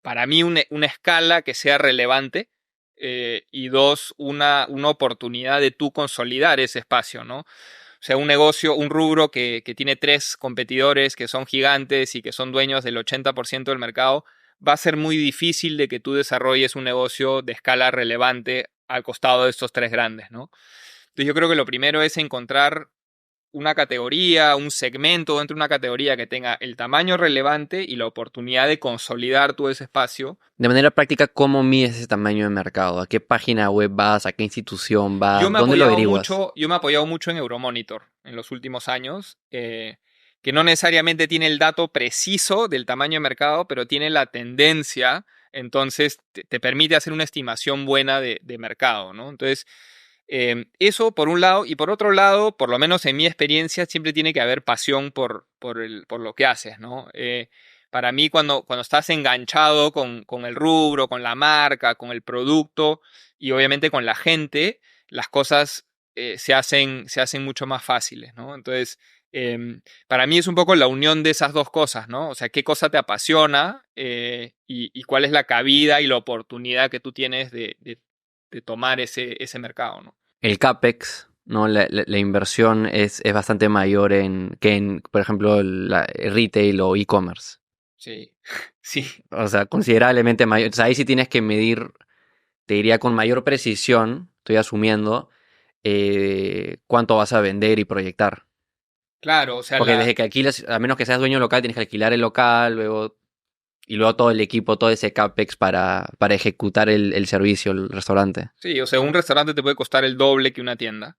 para mí, una escala que sea relevante y dos, una oportunidad de tú consolidar ese espacio, ¿no? O sea, un negocio, un rubro que tiene tres competidores que son gigantes y que son dueños del 80% del mercado, va a ser muy difícil de que tú desarrolles un negocio de escala relevante al costado de estos tres grandes, ¿no? Entonces yo creo que lo primero es encontrar una categoría, un segmento dentro de una categoría que tenga el tamaño relevante y la oportunidad de consolidar todo ese espacio. De manera práctica, ¿cómo mides ese tamaño de mercado? ¿A qué página web vas? ¿A qué institución vas? ¿Dónde lo averiguas? Yo me he apoyado mucho en Euromonitor en los últimos años, que no necesariamente tiene el dato preciso del tamaño de mercado, pero tiene la tendencia, entonces te permite hacer una estimación buena de mercado, ¿no? Entonces, eso por un lado, y por otro lado, por lo menos en mi experiencia, siempre tiene que haber pasión por lo que haces, ¿no? Para mí, cuando estás enganchado con el rubro, con la marca, con el producto y obviamente con la gente, las cosas se hacen mucho más fáciles, ¿no? Entonces, para mí es un poco la unión de esas dos cosas, ¿no? O sea, qué cosa te apasiona y cuál es la cabida y la oportunidad que tú tienes de tomar ese mercado, ¿no? El CAPEX, ¿no? La inversión es bastante mayor que en, por ejemplo, el retail o e-commerce. Sí, sí, O sea, considerablemente mayor. O sea, ahí sí tienes que medir, te diría con mayor precisión, estoy asumiendo, cuánto vas a vender y proyectar. claro, o sea, Porque desde que alquilas, a menos que seas dueño local, tienes que alquilar el local, luego todo el equipo, todo ese CAPEX para ejecutar el servicio, el restaurante. sí, o sea, un restaurante te puede costar el doble que una tienda,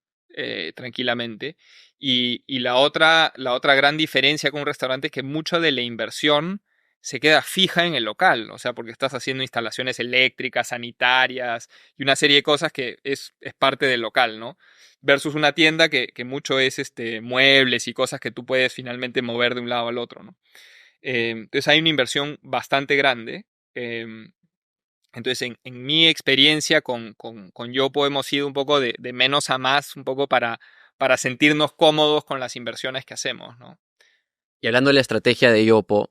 tranquilamente. Y la otra gran diferencia con un restaurante es que mucha de la inversión se queda fija en el local, o sea, porque estás haciendo instalaciones eléctricas, sanitarias y una serie de cosas que es parte del local, ¿no? Versus una tienda que mucho es muebles y cosas que tú puedes finalmente mover de un lado al otro, ¿no? Entonces hay una inversión bastante grande. Entonces, en mi experiencia con Yopo hemos ido un poco de menos a más, un poco para sentirnos cómodos con las inversiones que hacemos, ¿no? Y hablando de la estrategia de Yopo,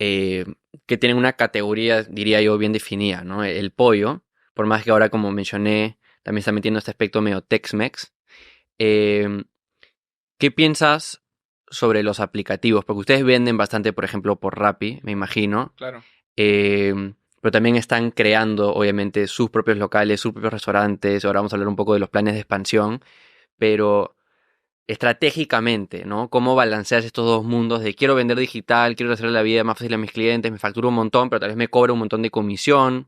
eh, que tienen una categoría, diría yo, bien definida, ¿no? El pollo, por más que ahora, como mencioné, también está metiendo este aspecto medio Tex-Mex. Eh, ¿Qué piensas sobre los aplicativos? Porque ustedes venden bastante, por ejemplo, por Rappi, me imagino. Claro. Eh, pero también están creando, obviamente, sus propios locales, sus propios restaurantes. Ahora vamos a hablar un poco de los planes de expansión. Pero estratégicamente, ¿no? ¿Cómo balanceas estos dos mundos de quiero vender digital, quiero hacerle la vida más fácil a mis clientes, me facturo un montón, pero tal vez me cobra un montón de comisión,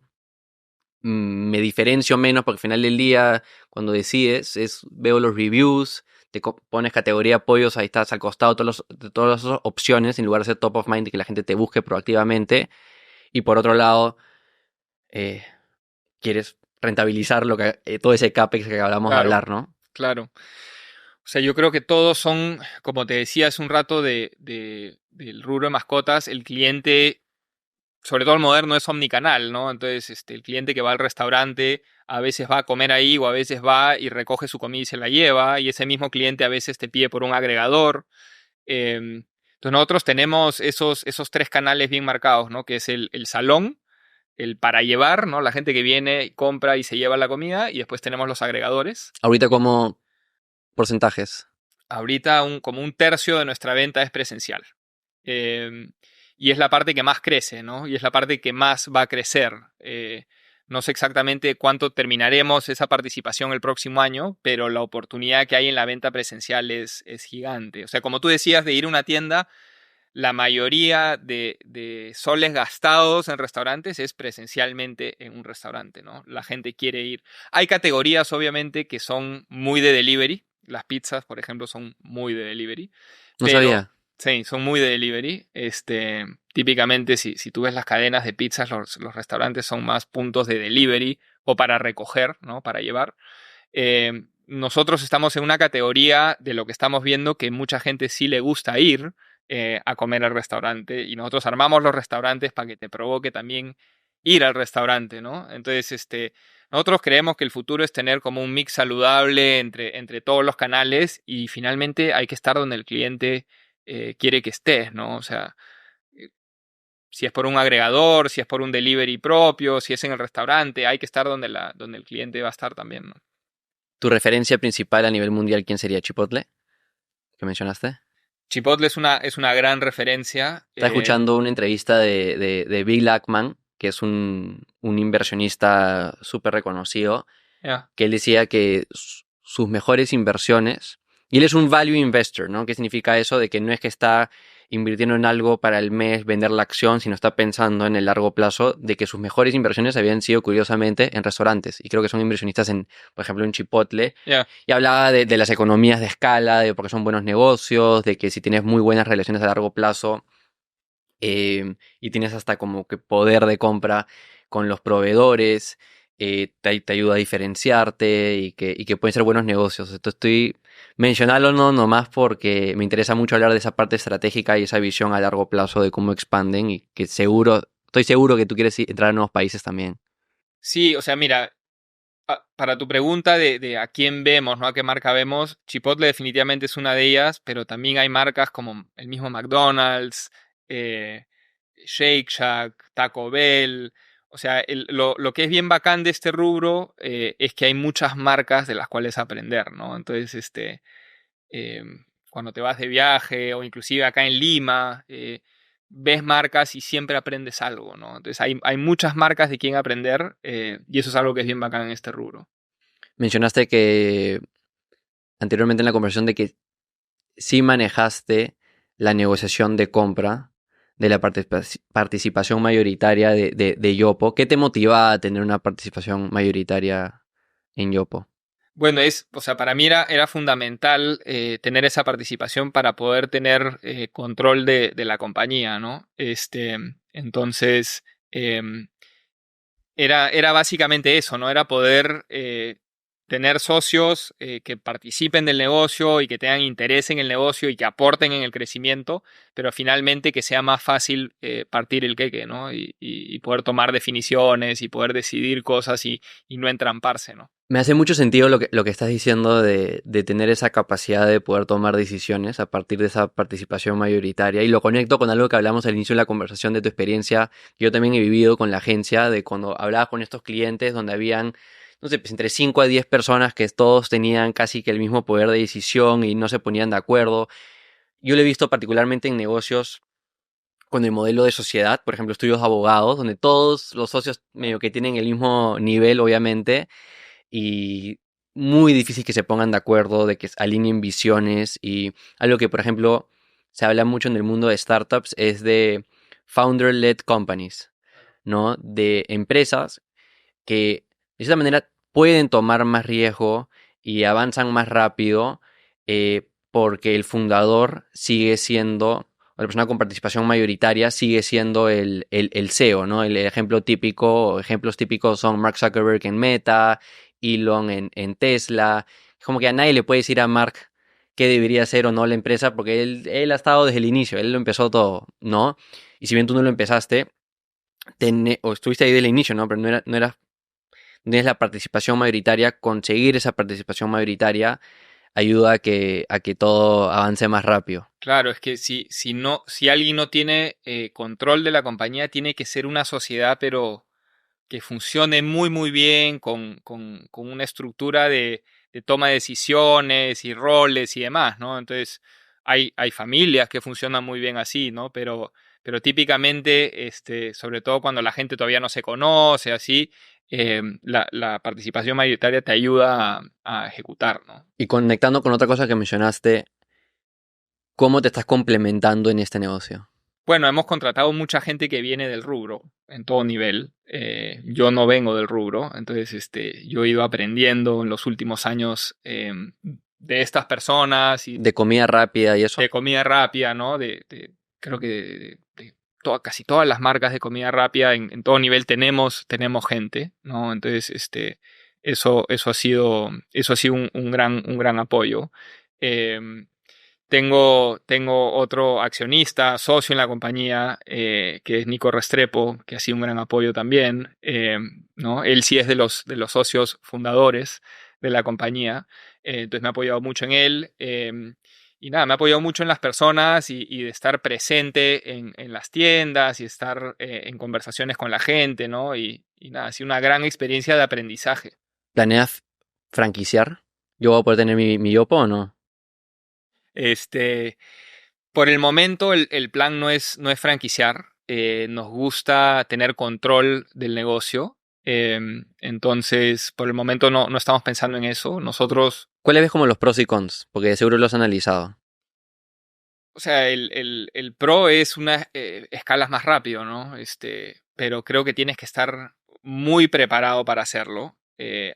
me diferencio menos porque al final del día, cuando decides, veo los reviews, pones categoría apoyos, ahí estás al costado de todas las opciones, en lugar de ser top of mind y que la gente te busque proactivamente. Y por otro lado, eh, quieres rentabilizar todo ese CAPEX que acabamos de Claro, hablar, ¿no? claro. O sea, yo creo que todos son, como te decía hace un rato del rubro de mascotas, el cliente, sobre todo el moderno, es omnicanal, ¿no? Entonces, el cliente que va al restaurante a veces va a comer ahí o a veces va y recoge su comida y se la lleva, y ese mismo cliente a veces te pide por un agregador. Entonces nosotros tenemos esos tres canales bien marcados, ¿no? Que es el salón, el para llevar, ¿no? La gente que viene, compra y se lleva la comida, y después tenemos los agregadores. Ahorita como porcentajes. Ahorita como un tercio de nuestra venta es presencial. Eh, y es la parte que más crece, ¿no? Y es la parte que más va a crecer. No sé exactamente cuánto terminaremos esa participación el próximo año, pero la oportunidad que hay en la venta presencial es gigante. O sea, como tú decías, de ir a una tienda, la mayoría de soles gastados en restaurantes es presencialmente en un restaurante, ¿no? La gente quiere ir. Hay categorías, obviamente, que son muy de delivery. Las pizzas, por ejemplo, son muy de delivery. No Pero sabía. sí, son muy de delivery. Típicamente, si tú ves las cadenas de pizzas, los restaurantes son más puntos de delivery o para recoger, ¿no? Para llevar. Nosotros estamos en una categoría de lo que estamos viendo que mucha gente sí le gusta ir a comer al restaurante, y nosotros armamos los restaurantes para que te provoque también ir al restaurante, ¿no? Entonces, nosotros creemos que el futuro es tener como un mix saludable entre todos los canales, y finalmente hay que estar donde el cliente quiere que estés, ¿no? O sea, si es por un agregador, si es por un delivery propio, si es en el restaurante, hay que estar donde el cliente va a estar también, ¿no? ¿Tu referencia principal a nivel mundial quién sería? ¿Chipotle? ¿Que mencionaste? Chipotle es una gran referencia. Estaba escuchando una entrevista de Bill Ackman, que es un inversionista súper reconocido, Ya. que él decía que sus mejores inversiones, y él es un value investor, ¿no? ¿Qué significa eso? De que no es que está invirtiendo en algo para el mes, vender la acción, sino está pensando en el largo plazo, de que sus mejores inversiones habían sido curiosamente en restaurantes. Y creo que son inversionistas en, por ejemplo, en Chipotle. Ya. Y hablaba de las economías de escala, de porque son buenos negocios, de que si tienes muy buenas relaciones a largo plazo, y tienes hasta como que poder de compra con los proveedores, te ayuda a diferenciarte y que pueden ser buenos negocios. Esto estoy mencionándolo no nomás porque me interesa mucho hablar de esa parte estratégica y esa visión a largo plazo de cómo expanden y que estoy seguro que tú quieres entrar a nuevos países también. Sí, o sea, mira, para tu pregunta de a quién vemos, ¿no? A qué marca vemos, Chipotle definitivamente es una de ellas, pero también hay marcas como el mismo McDonald's, eh, Shake Shack, Taco Bell. O sea, lo que es bien bacán de este rubro es que hay muchas marcas de las cuales aprender, ¿no? Entonces, eh, cuando te vas de viaje o inclusive acá en Lima, ves marcas y siempre aprendes algo, ¿no? Entonces hay muchas marcas de quien aprender y eso es algo que es bien bacán en este rubro. Mencionaste que anteriormente en la conversación de que sí manejaste la negociación de compra de la participación mayoritaria de Yopo. ¿Qué te motiva a tener una participación mayoritaria en Yopo? Bueno, o sea, para mí era fundamental tener esa participación para poder tener control de la compañía, ¿no? Entonces, em, era básicamente eso, ¿no? Era poder tener socios que participen del negocio y que tengan interés en el negocio y que aporten en el crecimiento, pero finalmente que sea más fácil partir el queque, ¿no? Y poder tomar definiciones y poder decidir cosas y no entramparse, ¿no? Me hace mucho sentido lo que estás diciendo de tener esa capacidad de poder tomar decisiones a partir de esa participación mayoritaria y lo conecto con algo que hablamos al inicio de la conversación de tu experiencia que yo también he vivido con la agencia, de cuando hablabas con estos clientes donde habían, no sé, pues entre 5 a 10 personas que todos tenían casi que el mismo poder de decisión y no se ponían de acuerdo. Yo lo he visto particularmente en negocios con el modelo de sociedad, por ejemplo, estudios de abogados, donde todos los socios medio que tienen el mismo nivel, obviamente, y muy difícil que se pongan de acuerdo, de que alineen visiones y algo que, por ejemplo, se habla mucho en el mundo de startups es de founder-led companies, ¿no? De empresas que de cierta manera pueden tomar más riesgo y avanzan más rápido porque el fundador sigue siendo, o la persona con participación mayoritaria sigue siendo el CEO, ¿no? El ejemplo típico, ejemplos típicos son Mark Zuckerberg en Meta, Elon en Tesla. Es como que a nadie le puede decir a Mark qué debería ser o no la empresa porque él ha estado desde el inicio, él lo empezó todo, ¿no? Y si bien tú no lo empezaste, o estuviste ahí desde el inicio, ¿no? Pero no era tienes la participación mayoritaria, conseguir esa participación mayoritaria ayuda a que todo avance más rápido. Claro, es que si alguien no tiene control de la compañía, tiene que ser una sociedad, pero que funcione muy, muy bien, con una estructura de toma de decisiones y roles y demás, ¿no? Entonces, hay familias que funcionan muy bien así, ¿no? Pero típicamente, sobre todo cuando la gente todavía no se conoce, así, la participación mayoritaria te ayuda a ejecutar, ¿no? Y conectando con otra cosa que mencionaste, ¿cómo te estás complementando en este negocio? Bueno, hemos contratado mucha gente que viene del rubro, en todo nivel. Yo no vengo del rubro, entonces yo he ido aprendiendo en los últimos años de estas personas y ¿De comida rápida y eso? de comida rápida, ¿no? Creo que casi todas las marcas de comida rápida en todo nivel tenemos gente, ¿no? Entonces, eso ha sido un gran apoyo. Em, tengo otro accionista, socio en la compañía, que es Nico Restrepo, que ha sido un gran apoyo también, ¿no? Él sí es de los socios fundadores de la compañía, entonces me ha apoyado mucho en él. nada, me ha apoyado mucho en las personas y de estar presente en las tiendas y estar en conversaciones con la gente, ¿no? Y nada, ha sido una gran experiencia de aprendizaje. ¿Planeas franquiciar? ¿Yo voy a poder tener mi Yopo o no? Este, por el momento el plan no es franquiciar. Nos gusta tener control del negocio. Entonces, por el momento no estamos pensando en eso. Nosotros, ¿Cuáles ves como los pros y cons? Porque de seguro los has analizado. o sea, el pro es una escalas más rápido, ¿no? Pero creo que tienes que estar muy preparado para hacerlo.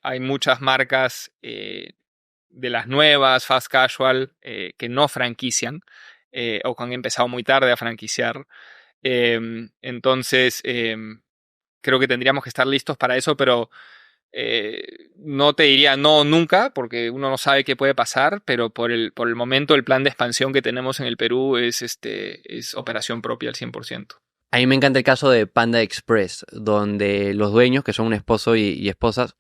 Hay muchas marcas de las nuevas, fast casual, que no franquician o que han empezado muy tarde a franquiciar. Entonces, creo que tendríamos que estar listos para eso, pero no te diría no nunca, porque uno no sabe qué puede pasar, pero por el momento el plan de expansión que tenemos en el Perú es operación propia al 100%. A mí me encanta el caso de Panda Express, donde los dueños, que son un esposo y esposas,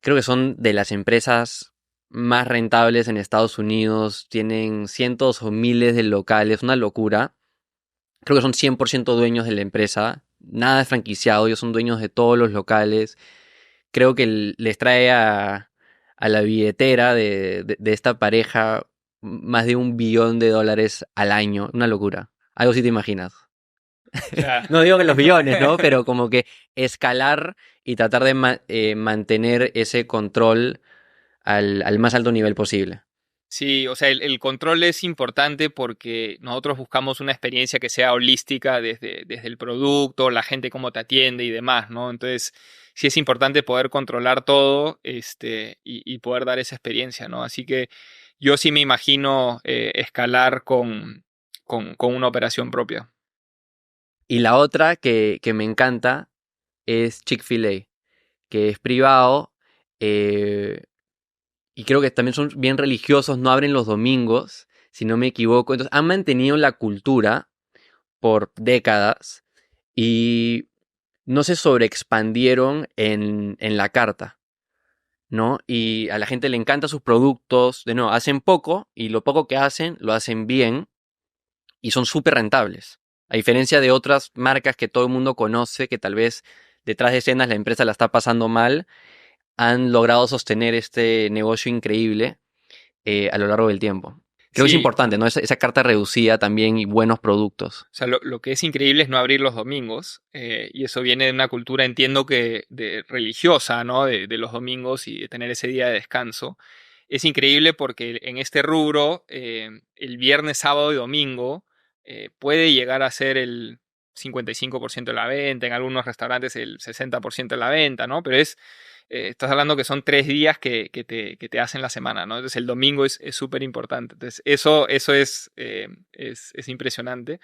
creo que son de las empresas más rentables en Estados Unidos, tienen cientos o miles de locales, una locura. Creo que son 100% dueños de la empresa, nada es franquiciado, ellos son dueños de todos los locales. Creo que les trae a la billetera de esta pareja más de $1 billón al año, una locura. Algo sí te imaginas. Ya. No digo que los billones, ¿no? Pero como que escalar y tratar de mantener ese control al más alto nivel posible. Sí, o sea, el control es importante porque nosotros buscamos una experiencia que sea holística desde el producto, la gente cómo te atiende y demás, ¿no? Entonces, sí es importante poder controlar todo, y poder dar esa experiencia, ¿no? Así que yo sí me imagino escalar con una operación propia. Y la otra que me encanta es Chick-fil-A, que es privado, eh, y creo que también son bien religiosos, no abren los domingos, si no me equivoco. Entonces han mantenido la cultura por décadas y no se sobreexpandieron en la carta, ¿no? Y a la gente le encantan sus productos, de nuevo, hacen poco y lo poco que hacen lo hacen bien y son súper rentables. A diferencia de otras marcas que todo el mundo conoce, que tal vez detrás de escenas la empresa la está pasando mal, han logrado sostener este negocio increíble a lo largo del tiempo. Creo que es Sí, importante, ¿no? Esa carta reducida también y buenos productos. o sea, lo que es increíble es no abrir los domingos, y eso viene de una cultura, entiendo que religiosa, ¿no? De los domingos y de tener ese día de descanso. Es increíble porque en este rubro, el viernes, sábado y domingo puede llegar a ser el 55% de la venta, en algunos restaurantes el 60% de la venta, ¿no? Pero estás hablando que son 3 días que te hacen la semana, ¿no? Entonces el domingo es súper importante. Entonces eso es impresionante.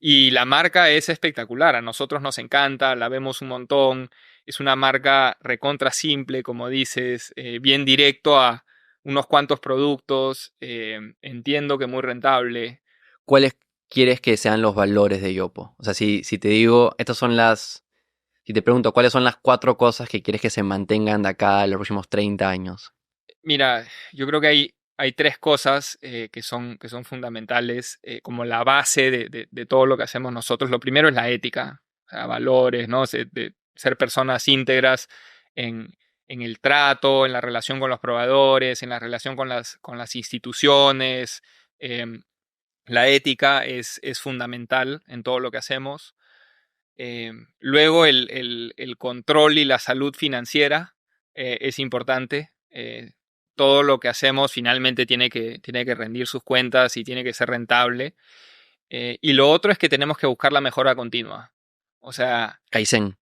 Y la marca es espectacular, a nosotros nos encanta, la vemos un montón. Es una marca recontra simple, como dices, bien directo a unos cuantos productos. Entiendo que muy rentable. ¿Cuáles quieres que sean los valores de Yopo? O sea, si te digo, si te pregunto, ¿cuáles son las 4 cosas que quieres que se mantengan de acá a los próximos 30 años? Mira, yo creo que hay 3 cosas que son fundamentales, como la base de todo lo que hacemos nosotros. Lo primero es la ética, o sea, valores, ¿no? De ser personas íntegras en el trato, en la relación con los proveedores, en la relación con las instituciones. La ética es fundamental en todo lo que hacemos. Luego el control y la salud financiera es importante. Todo lo que hacemos finalmente tiene que rendir sus cuentas y tiene que ser rentable. Y lo otro es que tenemos que buscar la mejora continua. O sea, Kaizen.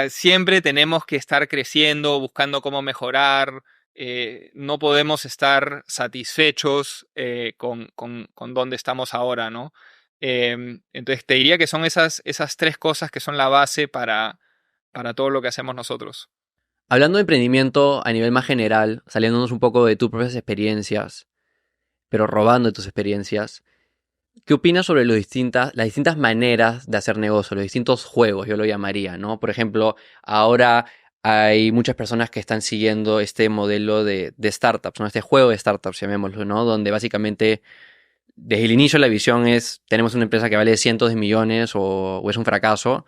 siempre tenemos que estar creciendo, buscando cómo mejorar. No podemos estar satisfechos con donde estamos ahora, ¿no? Entonces te diría que son esas 3 cosas que son la base para todo lo que hacemos nosotros. Hablando de emprendimiento a nivel más general, saliéndonos un poco de tus propias experiencias, pero robando de tus experiencias, ¿qué opinas sobre las distintas maneras de hacer negocio, los distintos juegos, yo lo llamaría, ¿no? Por ejemplo, ahora hay muchas personas que están siguiendo este modelo de startups, ¿no? Este juego de startups, llamémoslo, ¿no? Donde básicamente desde el inicio la visión es, tenemos una empresa que vale cientos de millones o es un fracaso,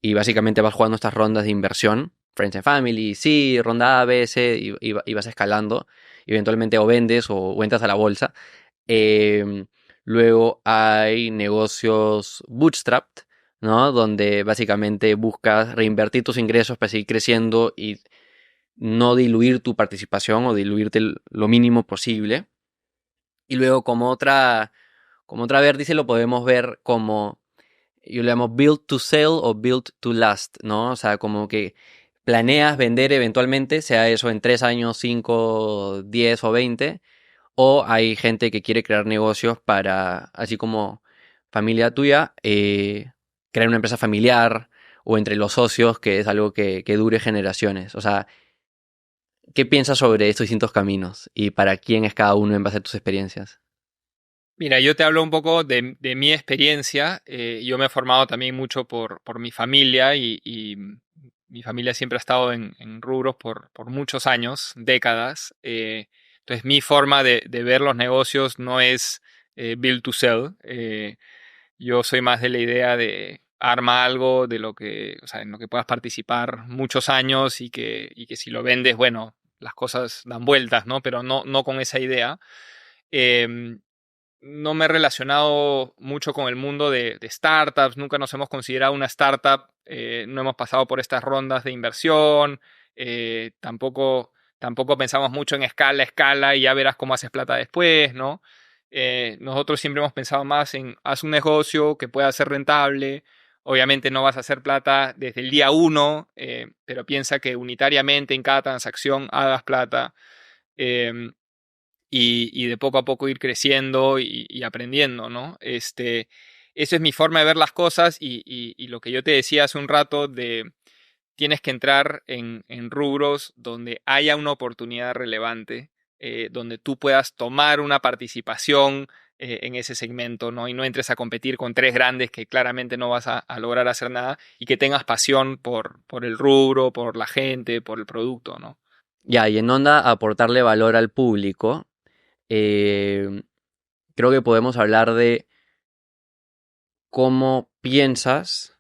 y básicamente vas jugando estas rondas de inversión, Friends and Family, sí, ronda A, B, C, y vas escalando, y eventualmente o vendes o entras a la bolsa. Eh, Luego hay negocios bootstrapped, ¿no? Donde básicamente buscas reinvertir tus ingresos para seguir creciendo y no diluir tu participación o diluirte lo mínimo posible. Y luego como otra vértice lo podemos ver como, yo le llamo build to sell o build to last, ¿no? O sea, como que planeas vender eventualmente, sea eso en 3 años, 5, 10 o 20, o hay gente que quiere crear negocios para, así como familia tuya, crear una empresa familiar o entre los socios, que es algo que dure generaciones. O sea, ¿qué piensas sobre estos distintos caminos y para quién es cada uno en base a tus experiencias? Mira, yo te hablo un poco de mi experiencia. Yo me he formado también mucho por mi familia y mi familia siempre ha estado en rubros por muchos años, décadas. Entonces mi forma de ver los negocios no es build to sell. Yo soy más de la idea de arma algo de lo que, o sea, en lo que puedas participar muchos años y que si lo vendes, bueno, las cosas dan vueltas, ¿no? Pero no con esa idea. Em, no me he relacionado mucho con el mundo de startups, nunca nos hemos considerado una startup, no hemos pasado por estas rondas de inversión, tampoco pensamos mucho en escala y ya verás cómo haces plata después, ¿no? Nosotros siempre hemos pensado más en haz un negocio que pueda ser rentable. Obviamente no vas a hacer plata desde el día uno, pero piensa que unitariamente en cada transacción hagas plata. em, y de poco a poco ir creciendo y aprendiendo, ¿no? Esa es mi forma de ver las cosas y lo que yo te decía hace un rato de tienes que entrar en rubros donde haya una oportunidad relevante, donde tú puedas tomar una participación en ese segmento, ¿no? Y no entres a competir con tres grandes que claramente no vas a lograr hacer nada y que tengas pasión por el rubro, por la gente, por el producto, ¿no? Ya, y en onda aportarle valor al público, eh, creo que podemos hablar de cómo piensas,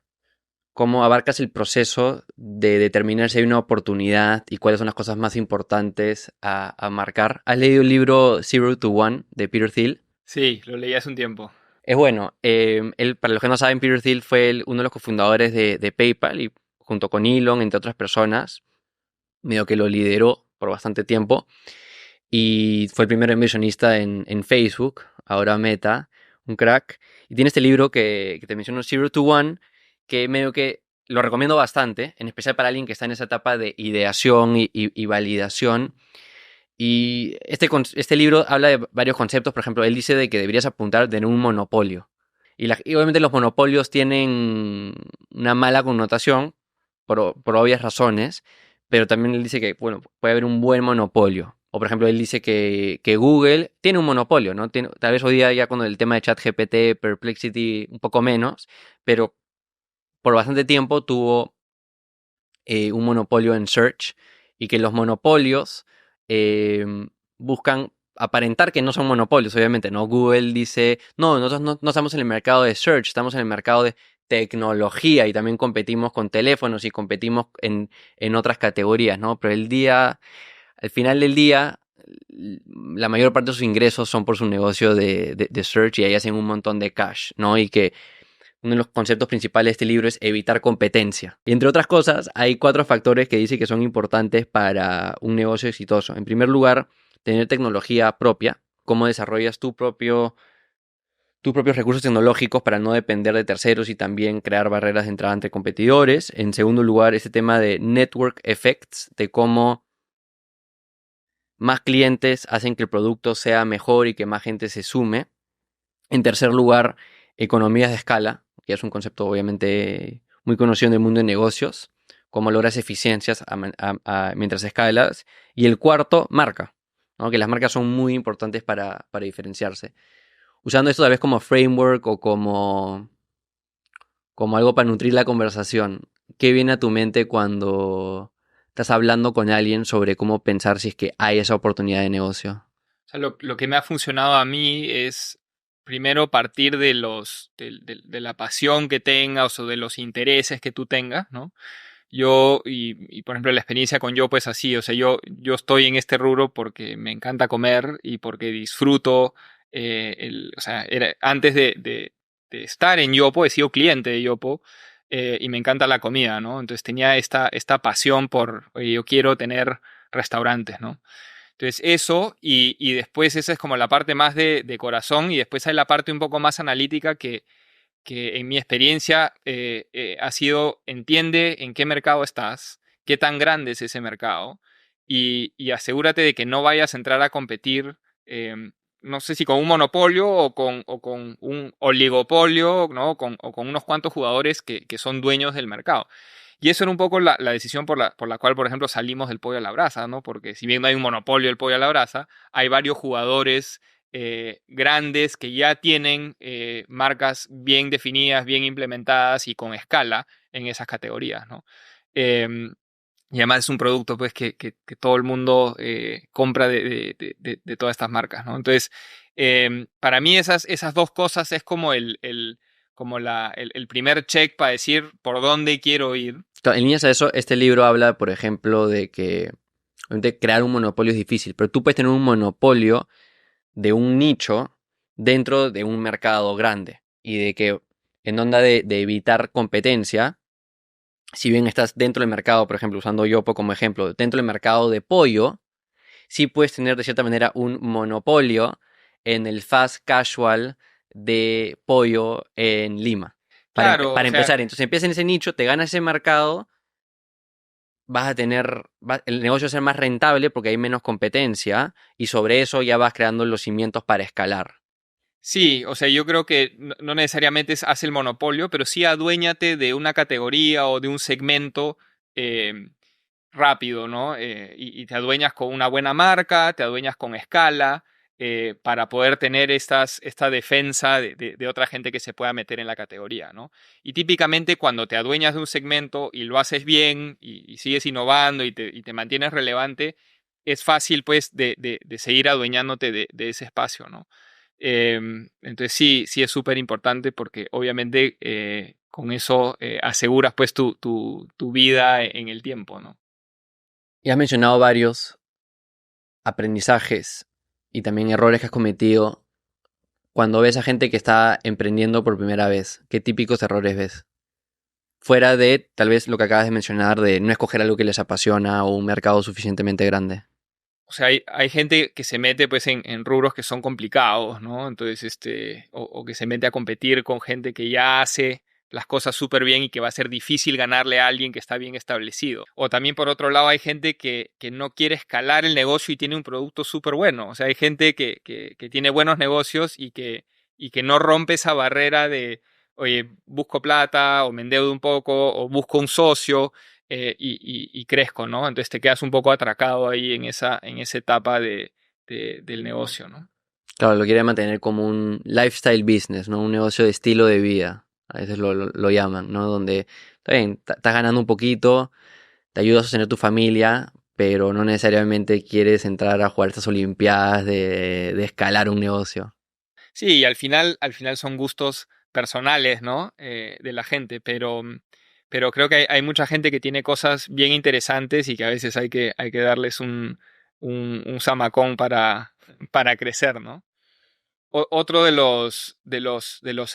cómo abarcas el proceso de determinar si hay una oportunidad y cuáles son las cosas más importantes a marcar. ¿Has leído el libro Zero to One de Peter Thiel? Sí, lo leí hace un tiempo. Es bueno. Él, para los que no saben, Peter Thiel fue uno de los cofundadores de PayPal y junto con Elon, entre otras personas, medio que lo lideró por bastante tiempo. Y fue el primer inversionista en Facebook, ahora Meta, un crack. Y tiene este libro que te menciono, Zero to One, que medio que lo recomiendo bastante, en especial para alguien que está en esa etapa de ideación y validación. Y este libro habla de varios conceptos. Por ejemplo, él dice de que deberías apuntar de un monopolio. Y obviamente los monopolios tienen una mala connotación por obvias razones, pero también él dice que, bueno, puede haber un buen monopolio. O por ejemplo, él dice que Google tiene un monopolio, ¿no? Tal vez hoy día ya con el tema de ChatGPT, Perplexity, un poco menos, pero por bastante tiempo tuvo un monopolio en search y que los monopolios eh, buscan aparentar que no son monopolios, obviamente, ¿no? Google dice, no, nosotros no estamos en el mercado de search, estamos en el mercado de tecnología y también competimos con teléfonos y competimos en otras categorías, ¿no? Pero al final del día, la mayor parte de sus ingresos son por su negocio de search y ahí hacen un montón de cash, ¿no? Y que uno de los conceptos principales de este libro es evitar competencia. Y entre otras cosas, hay 4 factores que dice que son importantes para un negocio exitoso. En primer lugar, tener tecnología propia. Cómo desarrollas tus propios recursos tecnológicos para no depender de terceros y también crear barreras de entrada entre competidores. En segundo lugar, este tema de network effects, de cómo más clientes hacen que el producto sea mejor y que más gente se sume. En tercer lugar, economías de escala, que es un concepto obviamente muy conocido en el mundo de negocios, cómo logras eficiencias mientras escalas. Y el cuarto, marca, ¿no? Que las marcas son muy importantes para diferenciarse. Usando esto tal vez como framework o como algo para nutrir la conversación, ¿qué viene a tu mente cuando estás hablando con alguien sobre cómo pensar si es que hay esa oportunidad de negocio? O sea, lo que me ha funcionado a mí es primero partir de la pasión que tengas o de los intereses que tú tengas, ¿no? Por ejemplo, la experiencia con Yopo es así, o sea, yo estoy en este rubro porque me encanta comer y porque disfruto, o sea, antes de estar en Yopo, he sido cliente de Yopo, y me encanta la comida, ¿no? Entonces tenía esta pasión por, oye, yo quiero tener restaurantes, ¿no? Entonces eso, y después esa es como la parte más de corazón, y después hay la parte un poco más analítica que en mi experiencia ha sido, entiende en qué mercado estás, qué tan grande es ese mercado, y asegúrate de que no vayas a entrar a competir, no sé si con un monopolio o con un oligopolio, ¿no? O con unos cuantos jugadores que son dueños del mercado. Y eso era un poco la decisión por la cual, por ejemplo, salimos del pollo a la brasa, ¿no? Porque si bien no hay un monopolio del pollo a la brasa, hay varios jugadores grandes que ya tienen marcas bien definidas, bien implementadas y con escala en esas categorías, ¿no? Em, y además es un producto pues, que todo el mundo compra de todas estas marcas, ¿no? Entonces, para mí esas dos cosas es como el primer check para decir por dónde quiero ir. Claro, en líneas a eso, este libro habla, por ejemplo, de que obviamente, crear un monopolio es difícil, pero tú puedes tener un monopolio de un nicho dentro de un mercado grande y de que en onda de evitar competencia, si bien estás dentro del mercado, por ejemplo, usando Yopo como ejemplo, dentro del mercado de pollo, sí puedes tener de cierta manera un monopolio en el fast casual de pollo en Lima. Claro, o Para sea, empezar, entonces empiezas en ese nicho, te ganas ese mercado, el negocio va a ser más rentable porque hay menos competencia y sobre eso ya vas creando los cimientos para escalar. sí, o sea, yo creo que no necesariamente hace el monopolio, pero sí aduéñate de una categoría o de un segmento rápido, ¿no? Y te adueñas con una buena marca, te adueñas con escala, para poder tener esta defensa de otra gente que se pueda meter en la categoría, ¿no? Y típicamente cuando te adueñas de un segmento y lo haces bien y sigues innovando y te mantienes relevante, es fácil, pues, de seguir adueñándote de ese espacio, ¿no? Entonces sí es súper importante porque obviamente con eso aseguras, pues, tu vida en el tiempo, ¿no? Y has mencionado varios aprendizajes y también errores que has cometido cuando ves a gente que está emprendiendo por primera vez. ¿Qué típicos errores ves? Fuera de tal vez lo que acabas de mencionar de no escoger algo que les apasiona o un mercado suficientemente grande. O sea, hay gente que se mete pues en rubros que son complicados, ¿no? Entonces, o que se mete a competir con gente que ya hace las cosas súper bien y que va a ser difícil ganarle a alguien que está bien establecido. O también por otro lado hay gente que no quiere escalar el negocio y tiene un producto súper bueno. O sea, hay gente que tiene buenos negocios y que no rompe esa barrera de, oye, busco plata o me endeudo un poco o busco un socio, y crezco, ¿no? Entonces te quedas un poco atracado ahí en esa etapa del negocio, ¿no? Claro, lo quiere mantener como un lifestyle business, ¿no? Un negocio de estilo de vida. A veces lo llaman, ¿no? Donde, está bien, estás ganando un poquito, te ayuda a sostener tu familia, pero no necesariamente quieres entrar a jugar estas olimpiadas de escalar un negocio. Sí, y al final son gustos personales, ¿no? De la gente, pero creo que hay mucha gente que tiene cosas bien interesantes y que a veces hay que darles un zamacón para crecer, ¿no? Otro de los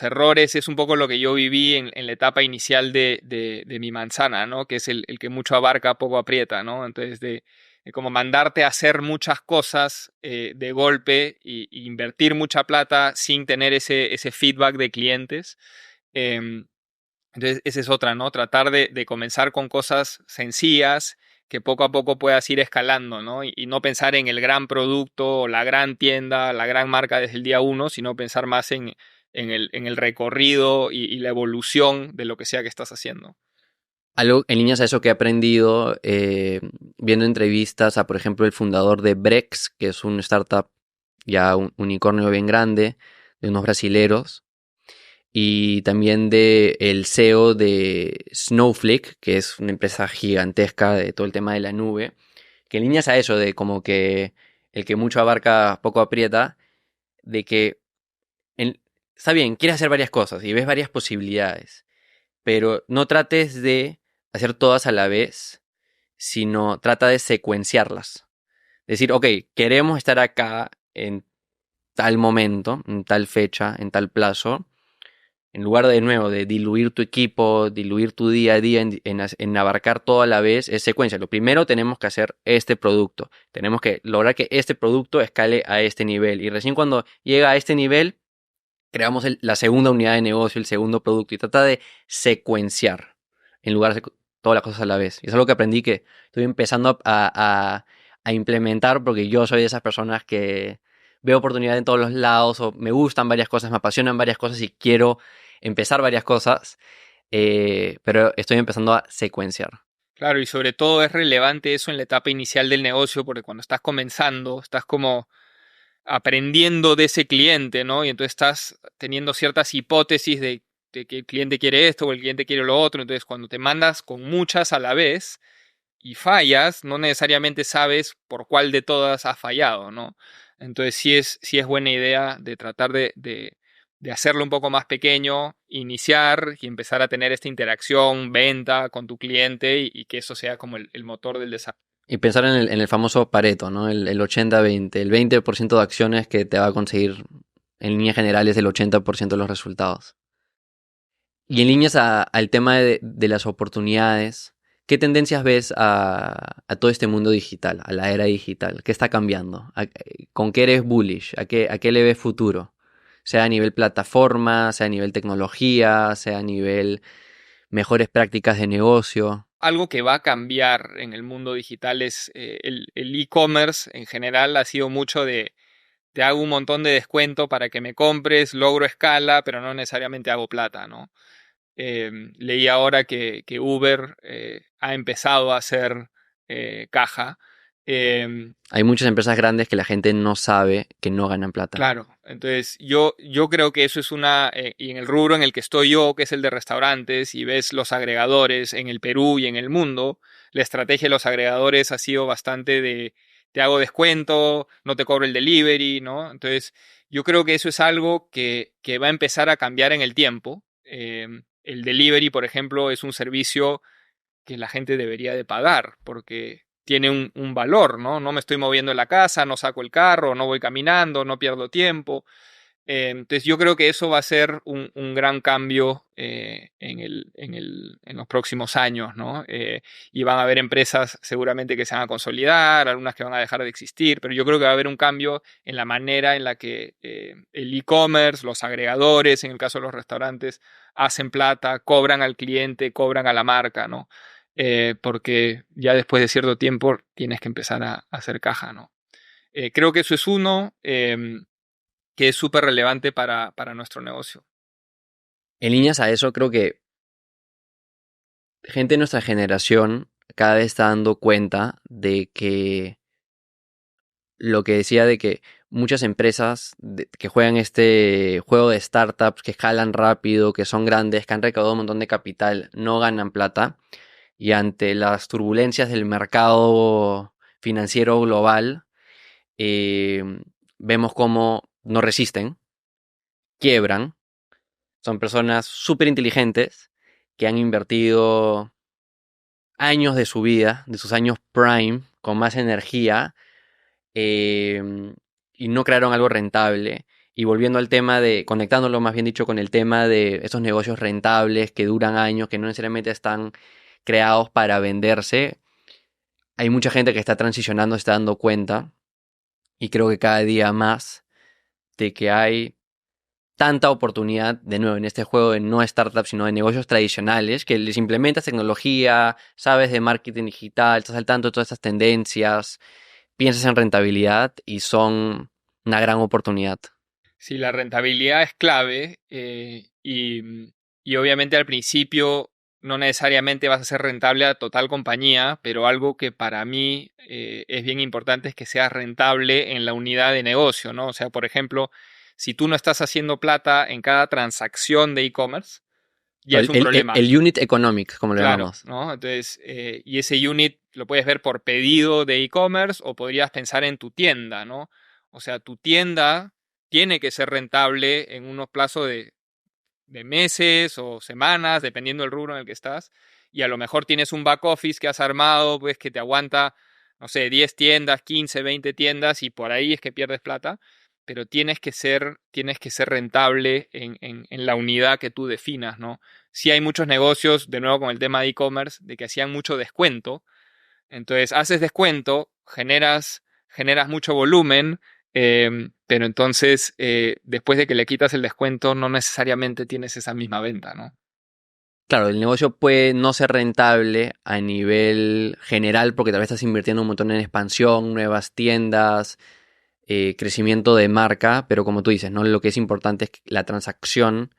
errores es un poco lo que yo viví en la etapa inicial de mi manzana, ¿no? Que es el que mucho abarca, poco aprieta, ¿no? Entonces, de como mandarte a hacer muchas cosas de golpe y invertir mucha plata sin tener ese feedback de clientes. Em, entonces, esa es otra, ¿no? Tratar de comenzar con cosas sencillas que poco a poco puedas ir escalando, ¿no? Y no pensar en el gran producto, o la gran tienda, la gran marca desde el día uno, sino pensar más en el recorrido y la evolución de lo que sea que estás haciendo. Algo en líneas a eso que he aprendido viendo entrevistas a, por ejemplo, el fundador de Brex, que es un startup ya un unicornio bien grande, de unos brasileros, y también de el CEO de Snowflake, que es una empresa gigantesca de todo el tema de la nube, que en líneas a eso de como que el que mucho abarca poco aprieta, de que está bien, quieres hacer varias cosas y ves varias posibilidades, pero no trates de hacer todas a la vez, sino trata de secuenciarlas. Decir, ok, queremos estar acá en tal momento, en tal fecha, en tal plazo. En lugar de nuevo de diluir tu equipo, diluir tu día a día en abarcar todo a la vez, es secuencia. Lo primero tenemos que hacer este producto. Tenemos que lograr que este producto escale a este nivel. Y recién cuando llega a este nivel, creamos la segunda unidad de negocio, el segundo producto. Y trata de secuenciar en lugar de todas las cosas a la vez. Y es algo que aprendí que estoy empezando a implementar porque yo soy de esas personas que veo oportunidad en todos los lados o me gustan varias cosas, me apasionan varias cosas y quiero empezar varias cosas, pero estoy empezando a secuenciar. Claro, y sobre todo es relevante eso en la etapa inicial del negocio, porque cuando estás comenzando, estás como aprendiendo de ese cliente, ¿no? Y entonces estás teniendo ciertas hipótesis de que el cliente quiere esto o el cliente quiere lo otro. Entonces, cuando te mandas con muchas a la vez y fallas, no necesariamente sabes por cuál de todas has fallado, ¿no? Entonces, sí es buena idea de tratar de hacerlo un poco más pequeño, iniciar y empezar a tener esta interacción, venta con tu cliente y que eso sea como el motor del desarrollo. Y pensar en el famoso Pareto, ¿no? El 80-20. El 20% de acciones que te va a conseguir, en líneas generales, el 80% de los resultados. Y en líneas al tema de las oportunidades, ¿qué tendencias ves a todo este mundo digital, a la era digital? ¿Qué está cambiando? ¿Con qué eres bullish? ¿A qué le ves futuro? Sea a nivel plataforma, sea a nivel tecnología, sea a nivel mejores prácticas de negocio. Algo que va a cambiar en el mundo digital es el e-commerce en general ha sido mucho de te hago un montón de descuento para que me compres, logro escala, pero no necesariamente hago plata, ¿no? Leí ahora que Uber ha empezado a hacer caja. Em, Hay muchas empresas grandes que la gente no sabe que no ganan plata. Claro, entonces yo creo que eso es y en el rubro en el que estoy yo, que es el de restaurantes, y ves los agregadores en el Perú y en el mundo, la estrategia de los agregadores ha sido bastante de te hago descuento, no te cobro el delivery, ¿no? Entonces yo creo que eso es algo que va a empezar a cambiar en el tiempo. El delivery, por ejemplo, es un servicio que la gente debería de pagar, porque tiene un valor, ¿no? No me estoy moviendo en la casa, no saco el carro, no voy caminando, no pierdo tiempo. Entonces yo creo que eso va a ser un gran cambio en los próximos años, ¿no? Y van a haber empresas seguramente que se van a consolidar, algunas que van a dejar de existir, pero yo creo que va a haber un cambio en la manera en la que el e-commerce, los agregadores, en el caso de los restaurantes, hacen plata, cobran al cliente, cobran a la marca, ¿no? Porque ya después de cierto tiempo tienes que empezar a hacer caja, ¿no? Creo que eso es uno. Que es súper relevante para nuestro negocio. En líneas a eso, creo que gente de nuestra generación cada vez está dando cuenta de que lo que decía de que muchas empresas que juegan este juego de startups, que escalan rápido, que son grandes, que han recaudado un montón de capital, no ganan plata. Y ante las turbulencias del mercado financiero global, eh, vemos cómo no resisten, quiebran. Son personas súper inteligentes que han invertido años de su vida, de sus años prime, con más energía, eh, y no crearon algo rentable. Y volviendo al tema conectándolo más bien dicho con el tema de esos negocios rentables que duran años, que no necesariamente están creados para venderse, hay mucha gente que está transicionando, se está dando cuenta, y creo que cada día más de que hay tanta oportunidad, de nuevo, en este juego de no startups, sino de negocios tradicionales, que les implementas tecnología, sabes de marketing digital, estás al tanto de todas estas tendencias, piensas en rentabilidad y son una gran oportunidad. Sí, la rentabilidad es clave y obviamente al principio no necesariamente vas a ser rentable a total compañía, pero algo que para mí es bien importante es que seas rentable en la unidad de negocio, ¿no? O sea, por ejemplo, si tú no estás haciendo plata en cada transacción de e-commerce, ya es El, un el- el- problema. el unit economics, como lo Claro, llamamos. ¿no? Entonces, y ese unit lo puedes ver por pedido de e-commerce o podrías pensar en tu tienda, ¿no? O sea, tu tienda tiene que ser rentable en unos plazos de meses o semanas, dependiendo del rubro en el que estás, y a lo mejor tienes un back office que has armado, pues que te aguanta, no sé, 10 tiendas, 15, 20 tiendas, y por ahí es que pierdes plata, pero tienes que ser rentable en la unidad que tú definas, ¿no? Si hay muchos negocios, de nuevo con el tema de e-commerce, de que hacían mucho descuento, entonces haces descuento, generas mucho volumen, pero entonces después de que le quitas el descuento no necesariamente tienes esa misma venta, ¿no? Claro, el negocio puede no ser rentable a nivel general porque tal vez estás invirtiendo un montón en expansión, nuevas tiendas, crecimiento de marca, pero como tú dices, ¿no? Lo que es importante es que la transacción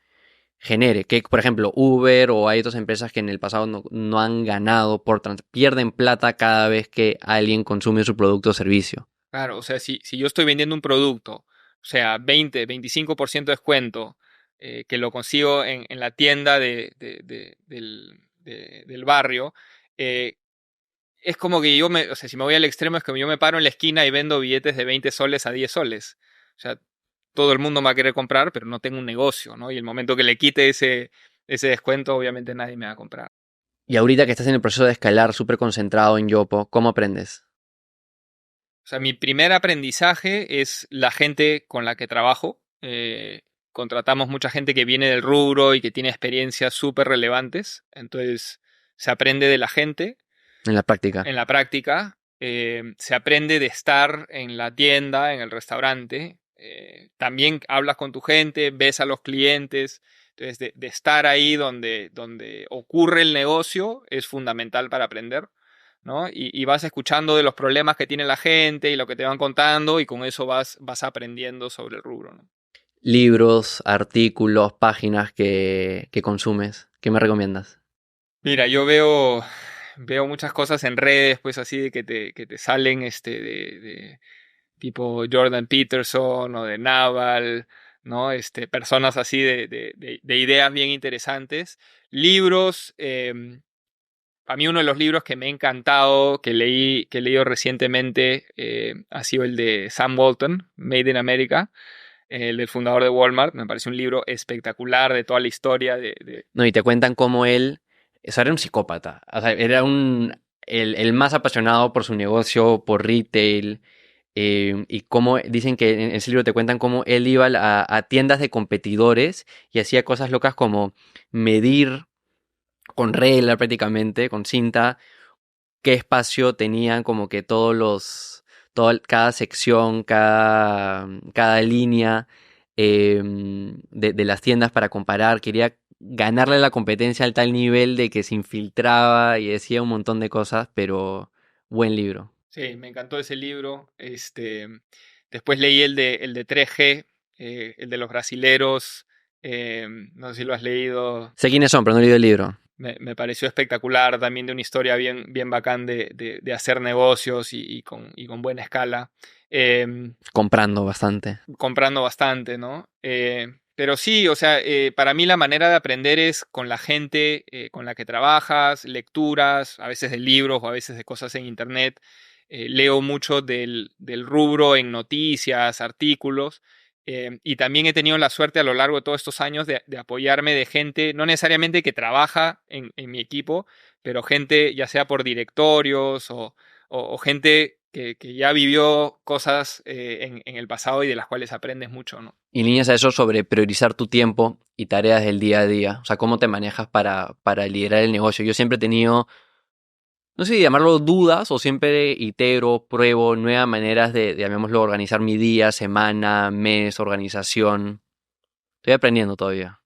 genere, que por ejemplo Uber o hay otras empresas que en el pasado no han ganado pierden plata cada vez que alguien consume su producto o servicio. Claro, o sea, si yo estoy vendiendo un producto, o sea, 20, 25% de descuento, que lo consigo en la tienda del barrio, eh, es como que o sea, si me voy al extremo, es que yo me paro en la esquina y vendo billetes de 20 soles a 10 soles. O sea, todo el mundo me va a querer comprar, pero no tengo un negocio, ¿no? Y el momento que le quite ese descuento, obviamente nadie me va a comprar. Y ahorita que estás en el proceso de escalar súper concentrado en Yopo, ¿cómo aprendes? O sea, mi primer aprendizaje es la gente con la que trabajo. Contratamos mucha gente que viene del rubro y que tiene experiencias súper relevantes. Entonces, se aprende de la gente En la práctica. en la práctica. Se aprende de estar en la tienda, en el restaurante. También hablas con tu gente, ves a los clientes. Entonces, de estar ahí donde ocurre el negocio es fundamental para aprender. ¿No? Y vas escuchando de los problemas que tiene la gente y lo que te van contando y con eso vas aprendiendo sobre el rubro, ¿no? Libros, artículos, páginas que consumes. ¿Qué me recomiendas? Mira, yo veo muchas cosas en redes, pues así de que te salen de tipo Jordan Peterson o de Naval, ¿no? Personas así de ideas bien interesantes. Libros, a mí uno de los libros que me ha encantado, que he leído recientemente, ha sido el de Sam Walton, Made in America, el del fundador de Walmart. Me parece un libro espectacular de toda la historia No, y te cuentan cómo él, o sea, era un psicópata. O sea, era el más apasionado por su negocio, por retail. Y cómo dicen que en ese libro te cuentan cómo él iba a tiendas de competidores y hacía cosas locas como medir con regla prácticamente, con cinta, qué espacio tenían como que cada sección, cada línea de las tiendas para comparar. Quería ganarle la competencia al tal nivel de que se infiltraba y decía un montón de cosas, pero buen libro. Sí, me encantó ese libro. Después leí el de 3G, el de los brasileros. No sé si lo has leído. Sé quiénes son, pero no he leído el libro. Me pareció espectacular, también de una historia bien, bien bacán de hacer negocios y con buena escala. Comprando bastante. Comprando bastante, ¿no? Pero sí, o sea, para mí la manera de aprender es con la gente con la que trabajas, lecturas, a veces de libros o a veces de cosas en internet. Leo mucho del rubro en noticias, artículos, y también he tenido la suerte a lo largo de todos estos años de apoyarme de gente, no necesariamente que trabaja en mi equipo, pero gente ya sea por directorios o gente que ya vivió cosas en el pasado y de las cuales aprendes mucho, ¿no? Y líneas a eso sobre priorizar tu tiempo y tareas del día a día. O sea, cómo te manejas para liderar el negocio. Yo siempre he tenido, no sé si llamarlo dudas o siempre itero, pruebo nuevas maneras de, llamémoslo, organizar mi día, semana, mes, organización. Estoy aprendiendo todavía.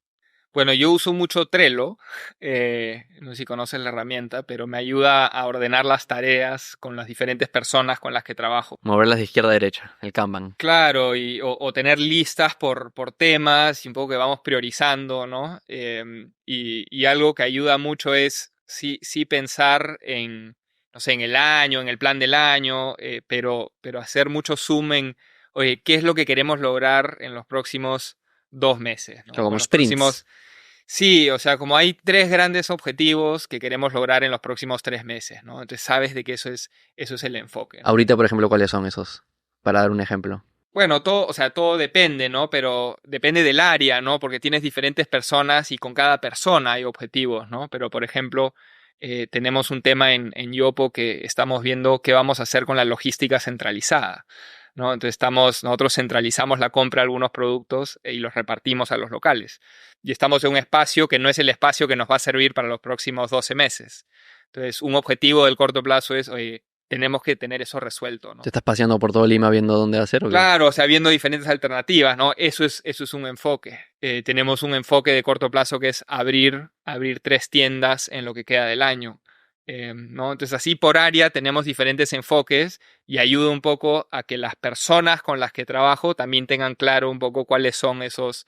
Bueno, yo uso mucho Trello, no sé si conoces la herramienta, pero me ayuda a ordenar las tareas con las diferentes personas con las que trabajo. Moverlas de izquierda a derecha, el Kanban. Claro, o tener listas por temas y un poco que vamos priorizando, ¿no? Y algo que ayuda mucho es sí pensar no sé, en el año, en el plan del año, pero hacer mucho zoom en, oye, ¿qué es lo que queremos lograr en los próximos 2 meses, O sea, ¿no? O como en los sprints. próximos. Sí, o sea, como hay 3 grandes objetivos que queremos lograr en los próximos 3 meses, ¿no? Entonces sabes de que eso es el enfoque, ¿no? Ahorita, por ejemplo, ¿cuáles son esos? Para dar un ejemplo. Bueno, todo, o sea, todo depende, ¿no? Pero depende del área, ¿no? Porque tienes diferentes personas y con cada persona hay objetivos, ¿no? Pero, por ejemplo, tenemos un tema en Yopo que estamos viendo qué vamos a hacer con la logística centralizada, ¿no? Entonces nosotros centralizamos la compra de algunos productos y los repartimos a los locales. Y estamos en un espacio que no es el espacio que nos va a servir para los próximos 12 meses. Entonces, un objetivo del corto plazo es, oye, tenemos que tener eso resuelto, ¿Te ¿no? estás paseando por todo Lima viendo dónde hacer o qué? Claro, o sea, viendo diferentes alternativas, ¿no? Eso es un enfoque. Tenemos un enfoque de corto plazo que es abrir 3 tiendas en lo que queda del año, ¿no? Entonces, así por área tenemos diferentes enfoques y ayuda un poco a que las personas con las que trabajo también tengan claro un poco cuáles son esos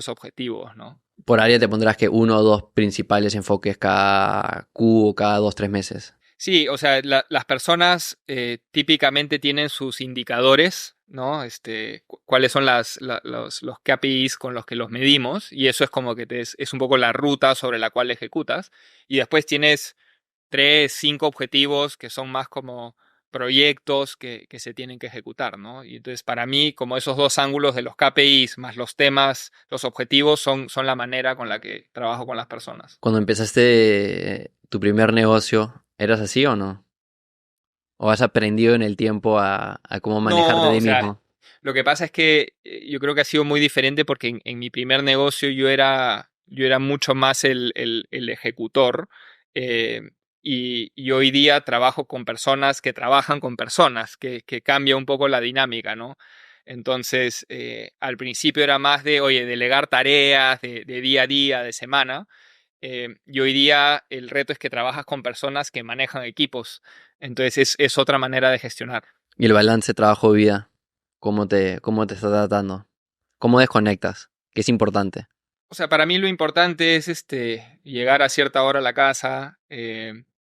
objetivos, ¿no? Por área te pondrás que uno o dos principales enfoques cada Q o cada 2, 3 meses. Sí, o sea, las personas típicamente tienen sus indicadores, ¿no? Cuáles son los KPIs con los que los medimos, y eso es como que es un poco la ruta sobre la cual ejecutas. Y después tienes 3, 5 objetivos que son más como proyectos que se tienen que ejecutar, ¿no? Y entonces para mí, como esos dos ángulos de los KPIs más los temas, los objetivos son la manera con la que trabajo con las personas. Cuando empezaste tu primer negocio, ¿eras así o no? ¿O has aprendido en el tiempo a cómo manejarte a No, ti o sea, mismo? lo que pasa es que yo creo que ha sido muy diferente porque en mi primer negocio yo era mucho más el ejecutor, eh, y hoy día trabajo con personas que trabajan con personas, que cambia un poco la dinámica, ¿no? Entonces, al principio era más de, oye, delegar tareas de día a día, de semana, y hoy día el reto es que trabajas con personas que manejan equipos, entonces es otra manera de gestionar. Y el balance trabajo-vida, ¿cómo te está tratando? ¿Cómo desconectas? Que es importante. O sea, para mí lo importante es llegar a cierta hora a la casa,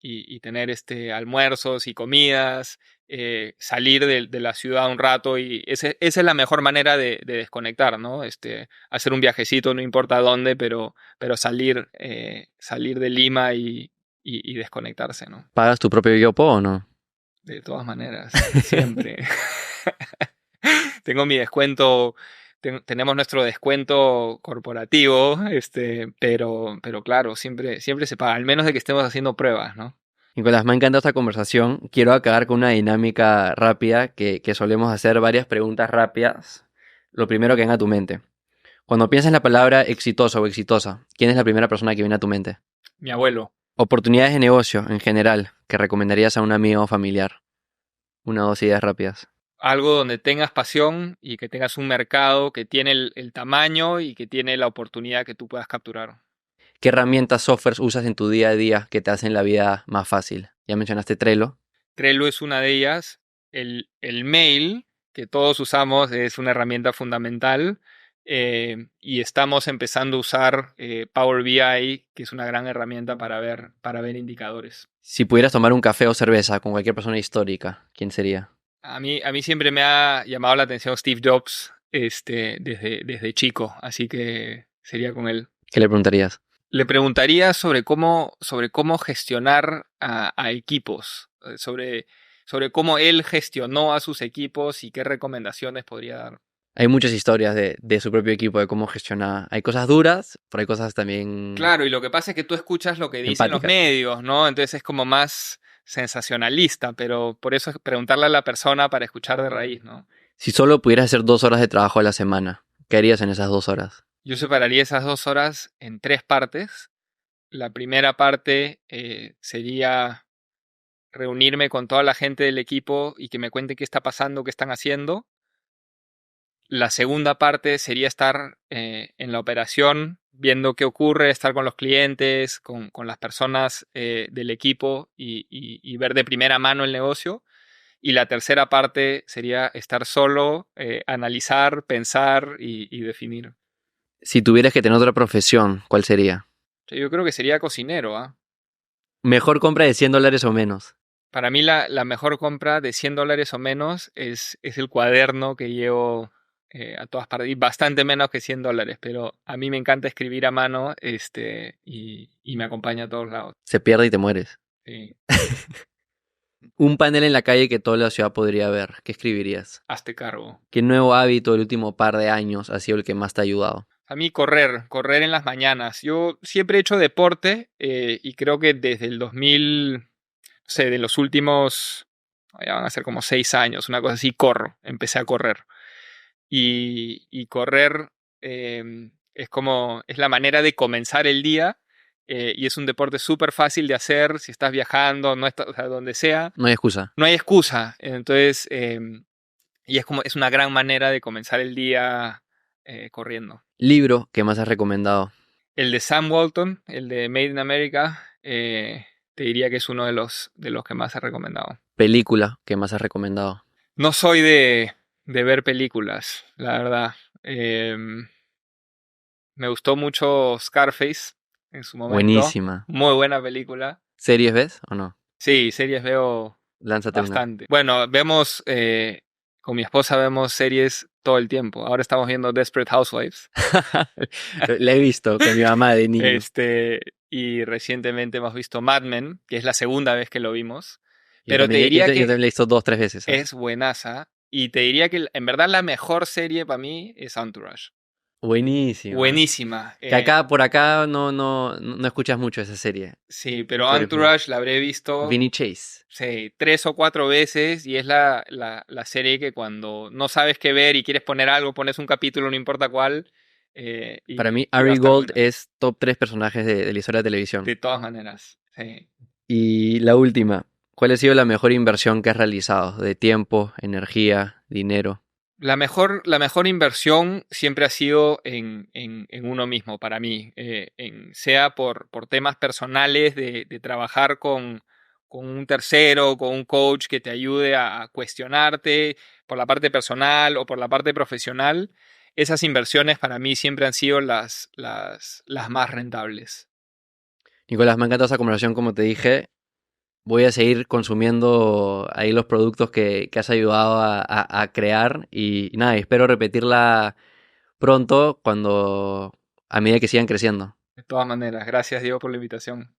y tener almuerzos y comidas, salir de la ciudad un rato y esa es la mejor manera de desconectar, ¿no? Hacer un viajecito, no importa dónde, pero salir de Lima y desconectarse, ¿no? ¿Pagas tu propio yopo o no? De todas maneras, siempre. Tengo mi descuento, tenemos nuestro descuento corporativo, pero claro, siempre se paga, al menos de que estemos haciendo pruebas, ¿no? Nicolás, me ha encantado esta conversación. Quiero acabar con una dinámica rápida que solemos hacer varias preguntas rápidas. Lo primero que venga a tu mente. Cuando piensas en la palabra exitoso o exitosa, ¿quién es la primera persona que viene a tu mente? Mi abuelo. Oportunidades de negocio en general que recomendarías a un amigo o familiar. Una o dos ideas rápidas. Algo donde tengas pasión y que tengas un mercado que tiene el tamaño y que tiene la oportunidad que tú puedas capturar. ¿Qué herramientas, softwares usas en tu día a día que te hacen la vida más fácil? Ya mencionaste Trello. Trello es una de ellas. El mail, que todos usamos, es una herramienta fundamental. Y estamos empezando a usar Power BI, que es una gran herramienta para ver indicadores. Si pudieras tomar un café o cerveza con cualquier persona histórica, ¿quién sería? A mí siempre me ha llamado la atención Steve Jobs, desde chico, así que sería con él. ¿Qué le preguntarías? Le preguntaría sobre cómo gestionar a equipos, sobre cómo él gestionó a sus equipos y qué recomendaciones podría dar. Hay muchas historias de su propio equipo, de cómo gestiona. Hay cosas duras, pero hay cosas también Claro, y lo que pasa es que tú escuchas lo que dicen los empáticas. medios, ¿no? Entonces es como más sensacionalista, pero por eso es preguntarle a la persona para escuchar de raíz, ¿no? Si solo pudieras hacer 2 horas de trabajo a la semana, ¿qué harías en esas 2 horas? Yo separaría esas 2 horas en 3 partes. La primera parte sería reunirme con toda la gente del equipo y que me cuenten qué está pasando, qué están haciendo. La segunda parte sería estar en la operación, viendo qué ocurre, estar con los clientes, con las personas del equipo y ver de primera mano el negocio. Y la tercera parte sería estar solo, analizar, pensar y definir. Si tuvieras que tener otra profesión, ¿cuál sería? Yo creo que sería cocinero, ¿ah? Mejor compra de $100 o menos. Para mí la mejor compra de $100 o menos es el cuaderno que llevo a todas partes, y bastante menos que $100, pero a mí me encanta escribir a mano, y me acompaña a todos lados. Se pierde y te mueres. Sí. Un panel en la calle que toda la ciudad podría ver. ¿Qué escribirías? Hazte cargo. ¿Qué nuevo hábito del último par de años ha sido el que más te ha ayudado? A mí correr en las mañanas. Yo siempre he hecho deporte y creo que desde el 2000, no sé, de los últimos, ya van a ser como 6 años, una cosa así, empecé a correr. Y correr es la manera de comenzar el día y es un deporte súper fácil de hacer si estás viajando, no estás, o sea, donde sea, No hay excusa. no hay excusa. Entonces, y es una gran manera de comenzar el día corriendo. Libro que más has recomendado. El de Sam Walton, el de Made in America, te diría que es uno de los que más he recomendado. Película que más has recomendado. No soy de ver películas, la verdad. Me gustó mucho Scarface en su momento. Buenísima. Muy buena película. ¿Series ves o no? Sí, series veo Lánzate una. bastante. Bueno, con mi esposa vemos series todo el tiempo. Ahora estamos viendo Desperate Housewives. La he visto con mi mamá de niño. Y recientemente hemos visto Mad Men, que es la segunda vez que lo vimos. Yo Pero te también, diría yo que también la he visto 2, 3 veces. es buenaza. Y te diría que en verdad la mejor serie para mí es Entourage. Buenísima. Buenísima. Que por acá no escuchas mucho esa serie. Sí, pero Tú eres Entourage la habré visto Vinny Chase. sí, 3 o 4 veces y es la serie que cuando no sabes qué ver y quieres poner algo, pones un capítulo, no importa cuál. Para mí, y va a Ari estar Gold buena. es top 3 personajes de la historia de televisión. De todas maneras, sí. Y la última, ¿cuál ha sido la mejor inversión que has realizado? De tiempo, energía, dinero. La mejor inversión siempre ha sido en uno mismo para mí, sea por temas personales de trabajar con un tercero, con un coach que te ayude a cuestionarte por la parte personal o por la parte profesional. Esas inversiones para mí siempre han sido las más rentables. Nicolás, me ha encantado esa conversación, como te dije. Voy a seguir consumiendo ahí los productos que has ayudado a crear y nada, espero repetirla pronto a medida que sigan creciendo. De todas maneras, gracias Diego por la invitación.